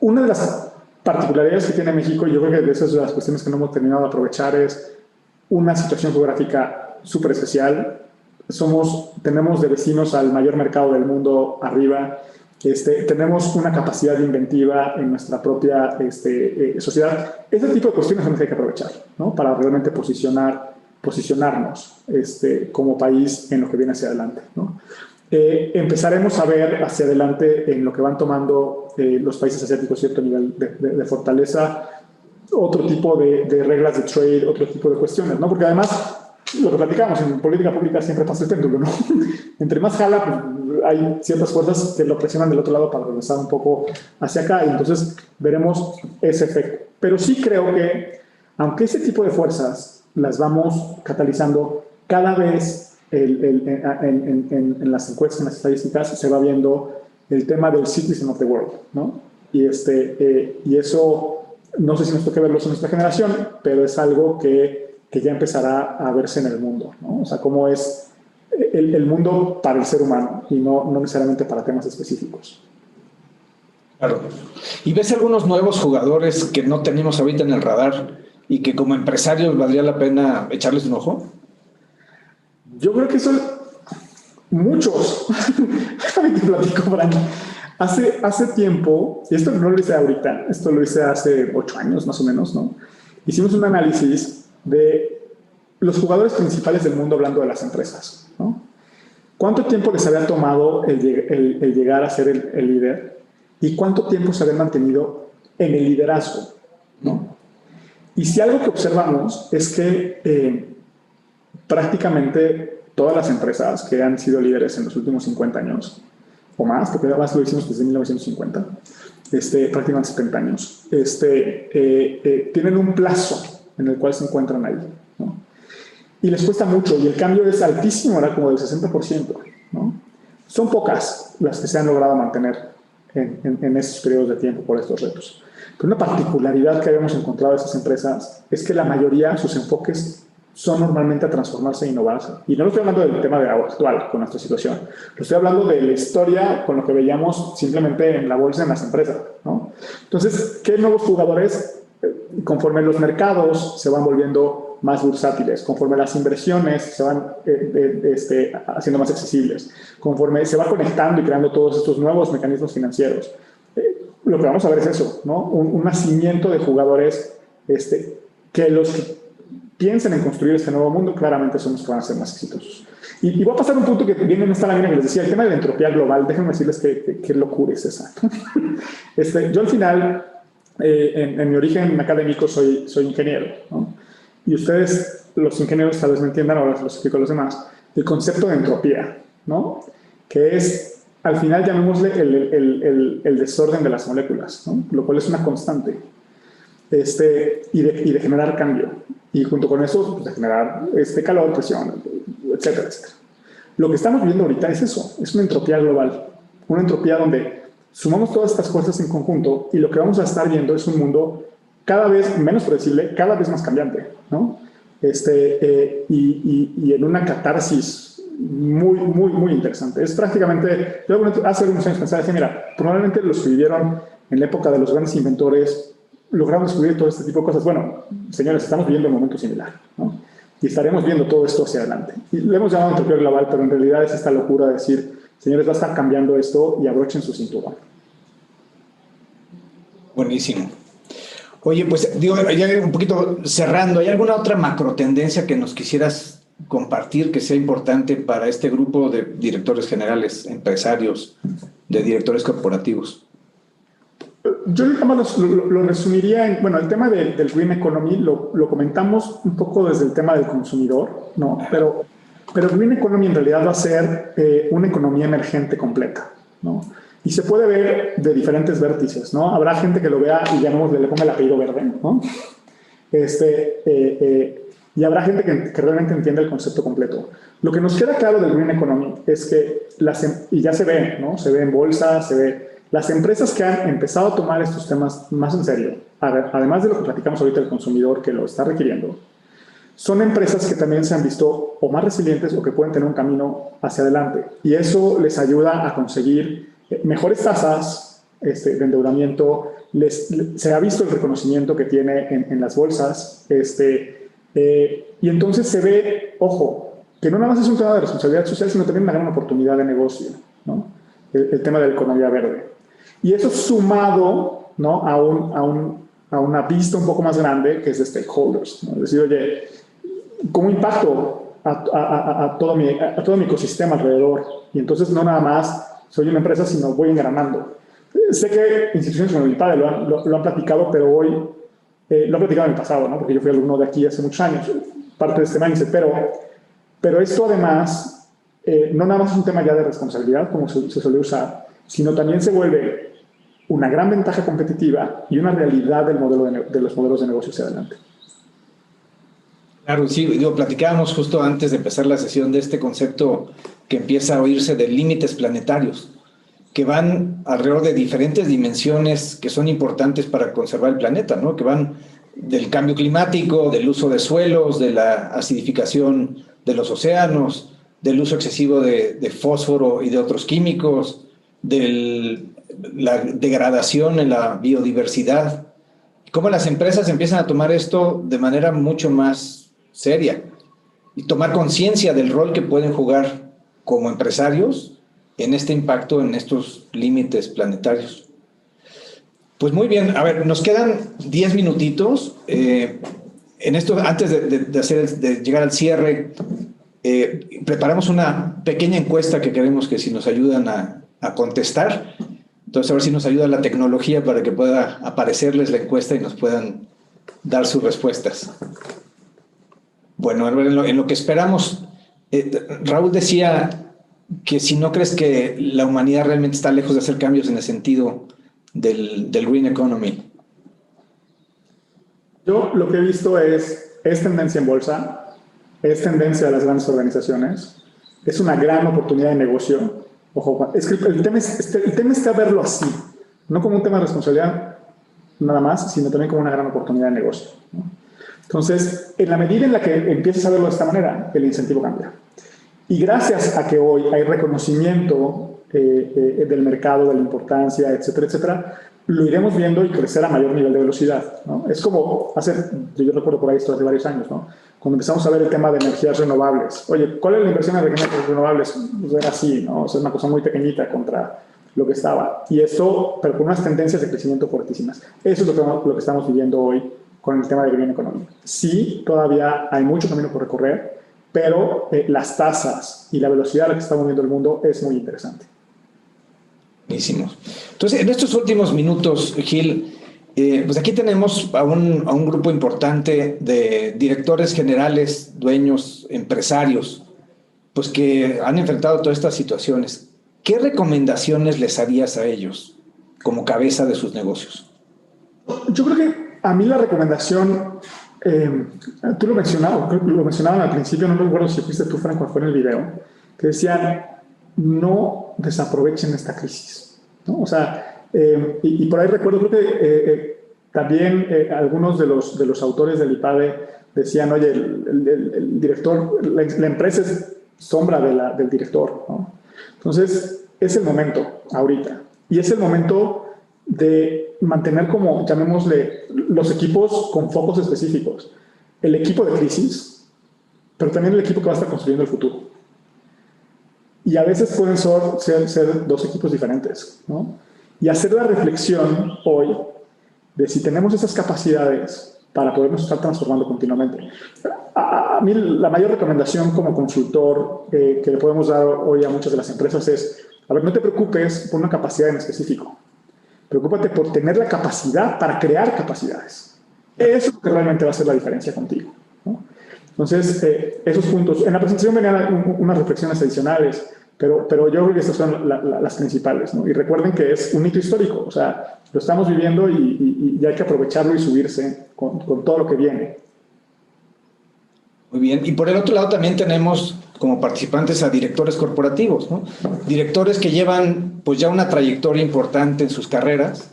Una de las particularidades que tiene México, y yo creo que de esas de las cuestiones que no hemos terminado de aprovechar, es una situación geográfica súper especial. Tenemos de vecinos al mayor mercado del mundo arriba. Tenemos una capacidad inventiva en nuestra propia sociedad. Ese tipo de cuestiones son las que hay que aprovechar, ¿no? Para realmente posicionarnos como país en lo que viene hacia adelante, ¿no? Empezaremos a ver hacia adelante en lo que van tomando los países asiáticos cierto nivel de fortaleza, otro tipo de reglas de trade, otro tipo de cuestiones, ¿no? Porque además, lo que platicamos, en política pública siempre pasa el péndulo, ¿no? Entre más jala, pues, hay ciertas fuerzas que lo presionan del otro lado para regresar un poco hacia acá, y entonces veremos ese efecto. Pero sí creo que, aunque ese tipo de fuerzas las vamos catalizando, cada vez en las encuestas, en las estadísticas, se va viendo el tema del citizen of the world, ¿no? Y eso, no sé si nos toca verlo en nuestra generación, pero es algo que ya empezará a verse en el mundo, ¿no? O sea, cómo es el mundo para el ser humano y no necesariamente para temas específicos. Claro. ¿Y ves algunos nuevos jugadores que no tenemos ahorita en el radar y que como empresarios valdría la pena echarles un ojo? Yo creo que son muchos. Déjame te platico, Fran. Hace tiempo, y esto no lo hice ahorita, esto lo hice hace 8 años más o menos, ¿no? Hicimos un análisis de los jugadores principales del mundo hablando de las empresas, ¿no? ¿Cuánto tiempo les había tomado el llegar a ser el líder? ¿Y cuánto tiempo se habían mantenido en el liderazgo, ¿no? Y si algo que observamos es que prácticamente todas las empresas que han sido líderes en los últimos 50 años o más, porque además lo hicimos desde 1950, prácticamente 70 años, tienen un plazo en el cual se encuentran ahí, ¿no? Y les cuesta mucho, y el cambio es altísimo, era como del 60%, ¿no? Son pocas las que se han logrado mantener en esos periodos de tiempo por estos retos. Pero una particularidad que habíamos encontrado de esas empresas es que la mayoría, sus enfoques son normalmente a transformarse e innovarse. Y no lo estoy hablando del tema de actual con nuestra situación. Lo estoy hablando de la historia con lo que veíamos simplemente en la bolsa en las empresas, ¿no? Entonces, ¿qué nuevos jugadores? Conforme los mercados se van volviendo más bursátiles, conforme las inversiones se van haciendo más accesibles, conforme se va conectando y creando todos estos nuevos mecanismos financieros, lo que vamos a ver es eso, ¿no? Un nacimiento de jugadores que los que piensen en construir este nuevo mundo, claramente son los que van a ser más exitosos. Y voy a pasar un punto que viene en esta lámina que les decía, el tema de la entropía global. Déjenme decirles qué locura es esa. Yo al final, en mi origen académico, soy ingeniero, ¿no? Y ustedes, los ingenieros, tal vez me entiendan, ahora se los explico a los demás, el concepto de entropía, ¿no? Que es, al final, llamémosle el desorden de las moléculas, ¿no? Lo cual es una constante. Y de generar cambio. Y junto con eso, pues, de generar calor, presión, etcétera, etcétera. Lo que estamos viendo ahorita es eso, es una entropía global. Una entropía donde sumamos todas estas fuerzas en conjunto y lo que vamos a estar viendo es un mundo cada vez menos predecible, cada vez más cambiante, ¿no? Y en una catarsis muy interesante. Es prácticamente, yo hace algunos años pensaba, decía, mira, probablemente los que vivieron en la época de los grandes inventores lograron descubrir todo este tipo de cosas. Bueno, señores, estamos viviendo un momento similar, ¿no? Y estaremos viendo todo esto hacia adelante. Y le hemos llamado entropía global, pero en realidad es esta locura de decir, señores, va a estar cambiando esto y abrochen su cinturón. Buenísimo. Oye, pues digo, ya un poquito cerrando, ¿hay alguna otra macro tendencia que nos quisieras compartir que sea importante para este grupo de directores generales, empresarios, de directores corporativos? Yo nada más lo resumiría en, bueno, el tema del Green Economy lo comentamos un poco desde el tema del consumidor, ¿no? Pero Green Economy en realidad va a ser una economía emergente completa, ¿no? Y se puede ver de diferentes vértices, ¿no? Habrá gente que lo vea y llamémosle, le ponga el apellido verde, ¿no? Y habrá gente que realmente entiende el concepto completo. Lo que nos queda claro del Green Economy es que, y ya se ve, ¿no? Se ve en bolsa, se ve. Las empresas que han empezado a tomar estos temas más en serio, además de lo que platicamos ahorita del consumidor que lo está requiriendo, son empresas que también se han visto o más resilientes o que pueden tener un camino hacia adelante. Y eso les ayuda a conseguir mejores tasas de endeudamiento. Se ha visto el reconocimiento que tiene en las bolsas. Y entonces se ve, ojo, que no nada más es un tema de responsabilidad social, sino también una gran oportunidad de negocio, ¿no? El tema de la economía verde. Y eso sumado, ¿no? a una vista un poco más grande que es de stakeholders, ¿no? Es decir, oye, ¿cómo impacto a todo mi ecosistema alrededor? Y entonces no nada más soy una empresa, sino voy engranando. Sé que instituciones como el IPADE lo han platicado, pero hoy lo han platicado en el pasado, ¿no? Porque yo fui alumno de aquí hace muchos años, parte de este mindset, pero esto además no nada más es un tema ya de responsabilidad, como se suele usar, sino también se vuelve una gran ventaja competitiva y una realidad de los modelos de negocio hacia adelante. Claro, sí, digo, platicábamos justo antes de empezar la sesión de este concepto que empieza a oírse de límites planetarios, que van alrededor de diferentes dimensiones que son importantes para conservar el planeta, ¿no? Que van del cambio climático, del uso de suelos, de la acidificación de los océanos, del uso excesivo de fósforo y de otros químicos, de la degradación en la biodiversidad. Cómo las empresas empiezan a tomar esto de manera mucho más seria y tomar conciencia del rol que pueden jugar como empresarios en este impacto, en estos límites planetarios. Pues muy bien, a ver, nos quedan 10 minutitos. En esto, antes de llegar al cierre, preparamos una pequeña encuesta que queremos que si nos ayudan a contestar. Entonces, a ver si nos ayuda la tecnología para que pueda aparecerles la encuesta y nos puedan dar sus respuestas. Bueno, en lo que esperamos, Raúl decía que si no crees que la humanidad realmente está lejos de hacer cambios en el sentido del Green Economy. Yo lo que he visto es tendencia en bolsa, es tendencia de las grandes organizaciones, es una gran oportunidad de negocio. Ojo, es que el tema está verlo así, no como un tema de responsabilidad nada más, sino también como una gran oportunidad de negocio, ¿no? Entonces, en la medida en la que empieces a verlo de esta manera, el incentivo cambia. Y gracias a que hoy hay reconocimiento del mercado, de la importancia, etcétera, etcétera, lo iremos viendo y crecer a mayor nivel de velocidad, ¿no? Es como yo recuerdo por ahí esto hace varios años, ¿no? Cuando empezamos a ver el tema de energías renovables. Oye, ¿cuál es la inversión en energías renovables? Pues era así, ¿no? O sea, es una cosa muy pequeñita contra lo que estaba. Y esto, pero con unas tendencias de crecimiento fuertísimas. Eso es lo que estamos viviendo hoy con el tema de Green Economy. Sí, todavía hay mucho camino por recorrer, pero las tasas y la velocidad a la que está moviendo el mundo es muy interesante. Buenísimo. Entonces, en estos últimos minutos, Gil, pues aquí tenemos a un grupo importante de directores generales, dueños, empresarios, pues que han enfrentado todas estas situaciones. ¿Qué recomendaciones les harías a ellos como cabeza de sus negocios? Yo creo que a mí la recomendación, tú lo mencionaban al principio, no recuerdo si fuiste tú, Franco, fue en el video, que decían, no desaprovechen esta crisis, ¿no? O sea, y por ahí recuerdo, creo que también algunos de los autores del IPADE decían, oye, el director, la empresa sombra del director, ¿no? Entonces, es el momento ahorita. Y es el momento de mantener como, llamémosle, los equipos con focos específicos. El equipo de crisis, pero también el equipo que va a estar construyendo el futuro. Y a veces pueden ser dos equipos diferentes, ¿no? Y hacer la reflexión hoy de si tenemos esas capacidades para podernos estar transformando continuamente. A mí la mayor recomendación como consultor que le podemos dar hoy a muchas de las empresas es, a ver, no te preocupes por una capacidad en específico. Preocúpate por tener la capacidad para crear capacidades. Eso es lo que realmente va a hacer la diferencia contigo, ¿no? Entonces, esos puntos. En la presentación venían unas reflexiones adicionales, pero yo creo que estas son las principales, ¿no? Y recuerden que es un hito histórico, o sea, lo estamos viviendo y hay que aprovecharlo y subirse con todo lo que viene. Muy bien. Y por el otro lado también tenemos como participantes a directores corporativos, ¿no? Directores que llevan pues ya una trayectoria importante en sus carreras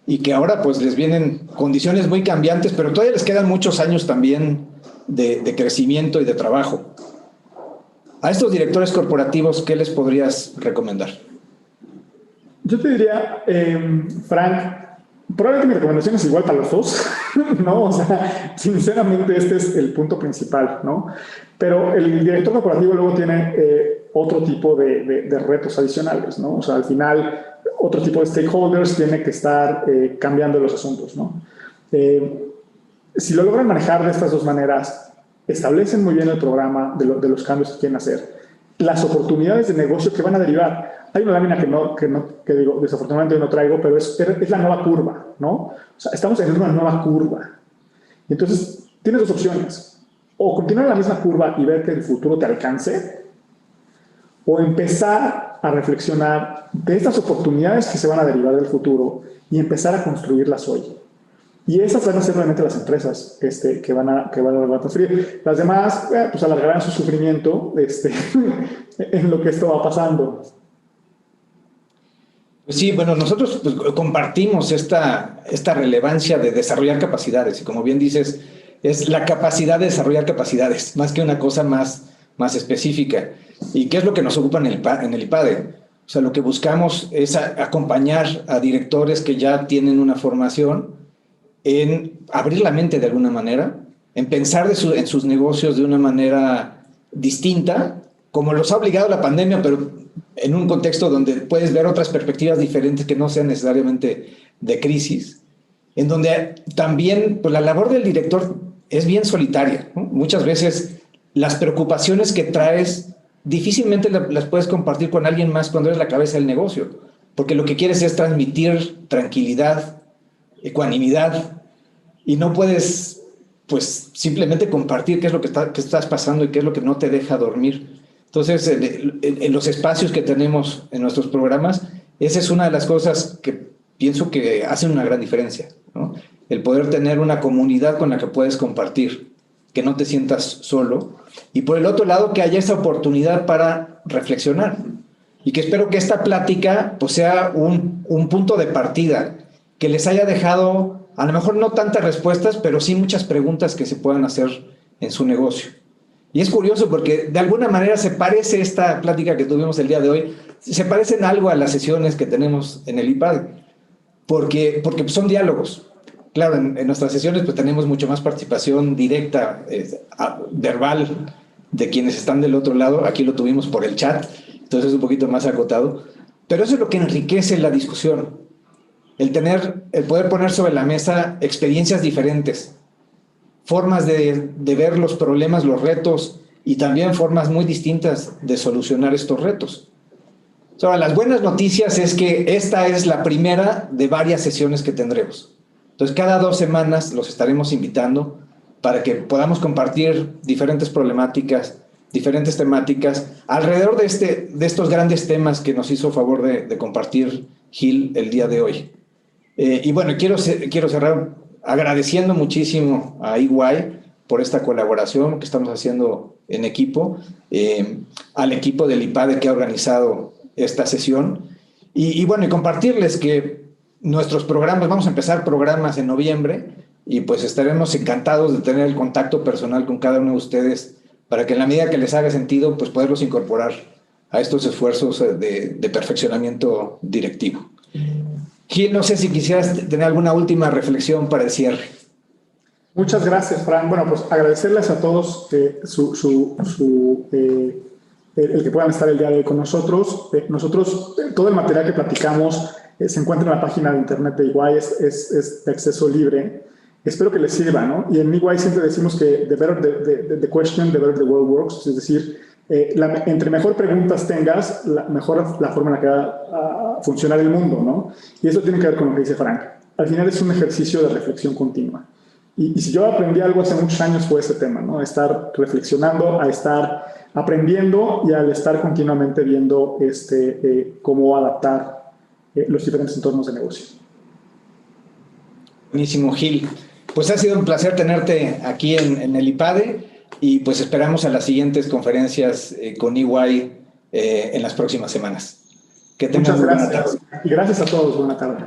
y que ahora pues les vienen condiciones muy cambiantes, pero todavía les quedan muchos años también de crecimiento y de trabajo. A estos directores corporativos, ¿qué les podrías recomendar? Yo te diría, Frank, probablemente mi recomendación es igual para los dos, ¿no? O sea, sinceramente este es el punto principal, ¿no? Pero el director corporativo luego tiene otro tipo de retos adicionales, ¿no? O sea, al final, otro tipo de stakeholders tiene que estar cambiando los asuntos, ¿no? Si lo logran manejar de estas dos maneras, establecen muy bien el programa de los cambios que quieren hacer, las oportunidades de negocio que van a derivar. Hay una lámina que digo, desafortunadamente no traigo, pero es la nueva curva, ¿no? O sea, estamos en una nueva curva. Y entonces, tienes dos opciones. O continuar en la misma curva y ver que el futuro te alcance, o empezar a reflexionar de estas oportunidades que se van a derivar del futuro y empezar a construirlas hoy. Y esas van a ser realmente las empresas que van a transferir. Las demás, pues alargarán su sufrimiento en lo que esto va pasando. Pues sí, bueno, nosotros pues, compartimos esta relevancia de desarrollar capacidades y como bien dices, es la capacidad de desarrollar capacidades, más que una cosa más específica. ¿Y qué es lo que nos ocupa en el IPADE? O sea, lo que buscamos es acompañar a directores que ya tienen una formación en abrir la mente de alguna manera, en pensar en sus negocios de una manera distinta, como los ha obligado la pandemia, pero en un contexto donde puedes ver otras perspectivas diferentes que no sean necesariamente de crisis, en donde también pues, la labor del director es bien solitaria, ¿no? Muchas veces las preocupaciones que traes difícilmente las puedes compartir con alguien más cuando eres la cabeza del negocio, porque lo que quieres es transmitir tranquilidad, ecuanimidad, y no puedes pues simplemente compartir qué es lo que estás pasando y qué es lo que no te deja dormir. Entonces, en los espacios que tenemos en nuestros programas, esa es una de las cosas que pienso que hacen una gran diferencia, ¿no? El poder tener una comunidad con la que puedes compartir, que no te sientas solo, y por el otro lado, que haya esa oportunidad para reflexionar, y que espero que esta plática pues, sea un punto de partida, que les haya dejado, a lo mejor no tantas respuestas, pero sí muchas preguntas que se puedan hacer en su negocio. Y es curioso porque de alguna manera se parece esta plática que tuvimos el día de hoy, se parecen algo a las sesiones que tenemos en el IPAD, porque son diálogos. Claro, en nuestras sesiones pues tenemos mucho más participación directa, verbal, de quienes están del otro lado. Aquí lo tuvimos por el chat, entonces es un poquito más acotado. Pero eso es lo que enriquece la discusión. El poder poner sobre la mesa experiencias diferentes, formas de ver los problemas, los retos, y también formas muy distintas de solucionar estos retos. Ahora, las buenas noticias es que esta es la primera de varias sesiones que tendremos. Entonces, cada 2 semanas los estaremos invitando para que podamos compartir diferentes problemáticas, diferentes temáticas, alrededor de estos grandes temas que nos hizo favor de compartir Gil el día de hoy. Y bueno, quiero cerrar agradeciendo muchísimo a EY por esta colaboración que estamos haciendo en equipo, al equipo del IPADE que ha organizado esta sesión, y bueno, y compartirles que nuestros programas, vamos a empezar programas en noviembre, y pues estaremos encantados de tener el contacto personal con cada uno de ustedes para que en la medida que les haga sentido, pues poderlos incorporar a estos esfuerzos de perfeccionamiento directivo. Gil, no sé si quisieras tener alguna última reflexión para el cierre. Muchas gracias, Fran. Bueno, pues agradecerles a todos el que puedan estar el día de hoy con nosotros. Todo el material que platicamos se encuentra en la página de internet de EY, es de acceso libre. Espero que les sirva, ¿no? Y en EY siempre decimos que the question, the better the world works, es decir, entre mejor preguntas tengas, mejor la forma en la que va a funcionar el mundo, ¿no? Y eso tiene que ver con lo que dice Frank. Al final es un ejercicio de reflexión continua. Y si yo aprendí algo hace muchos años fue ese tema, ¿no? A estar reflexionando, a estar aprendiendo y al estar continuamente viendo cómo adaptar los diferentes entornos de negocio. Buenísimo, Gil. Pues ha sido un placer tenerte aquí en el IPADE y pues esperamos a las siguientes conferencias con EY en las próximas semanas. Que tengan muchas muy buena gracias. tarde. Y gracias a todos. Buena tarde.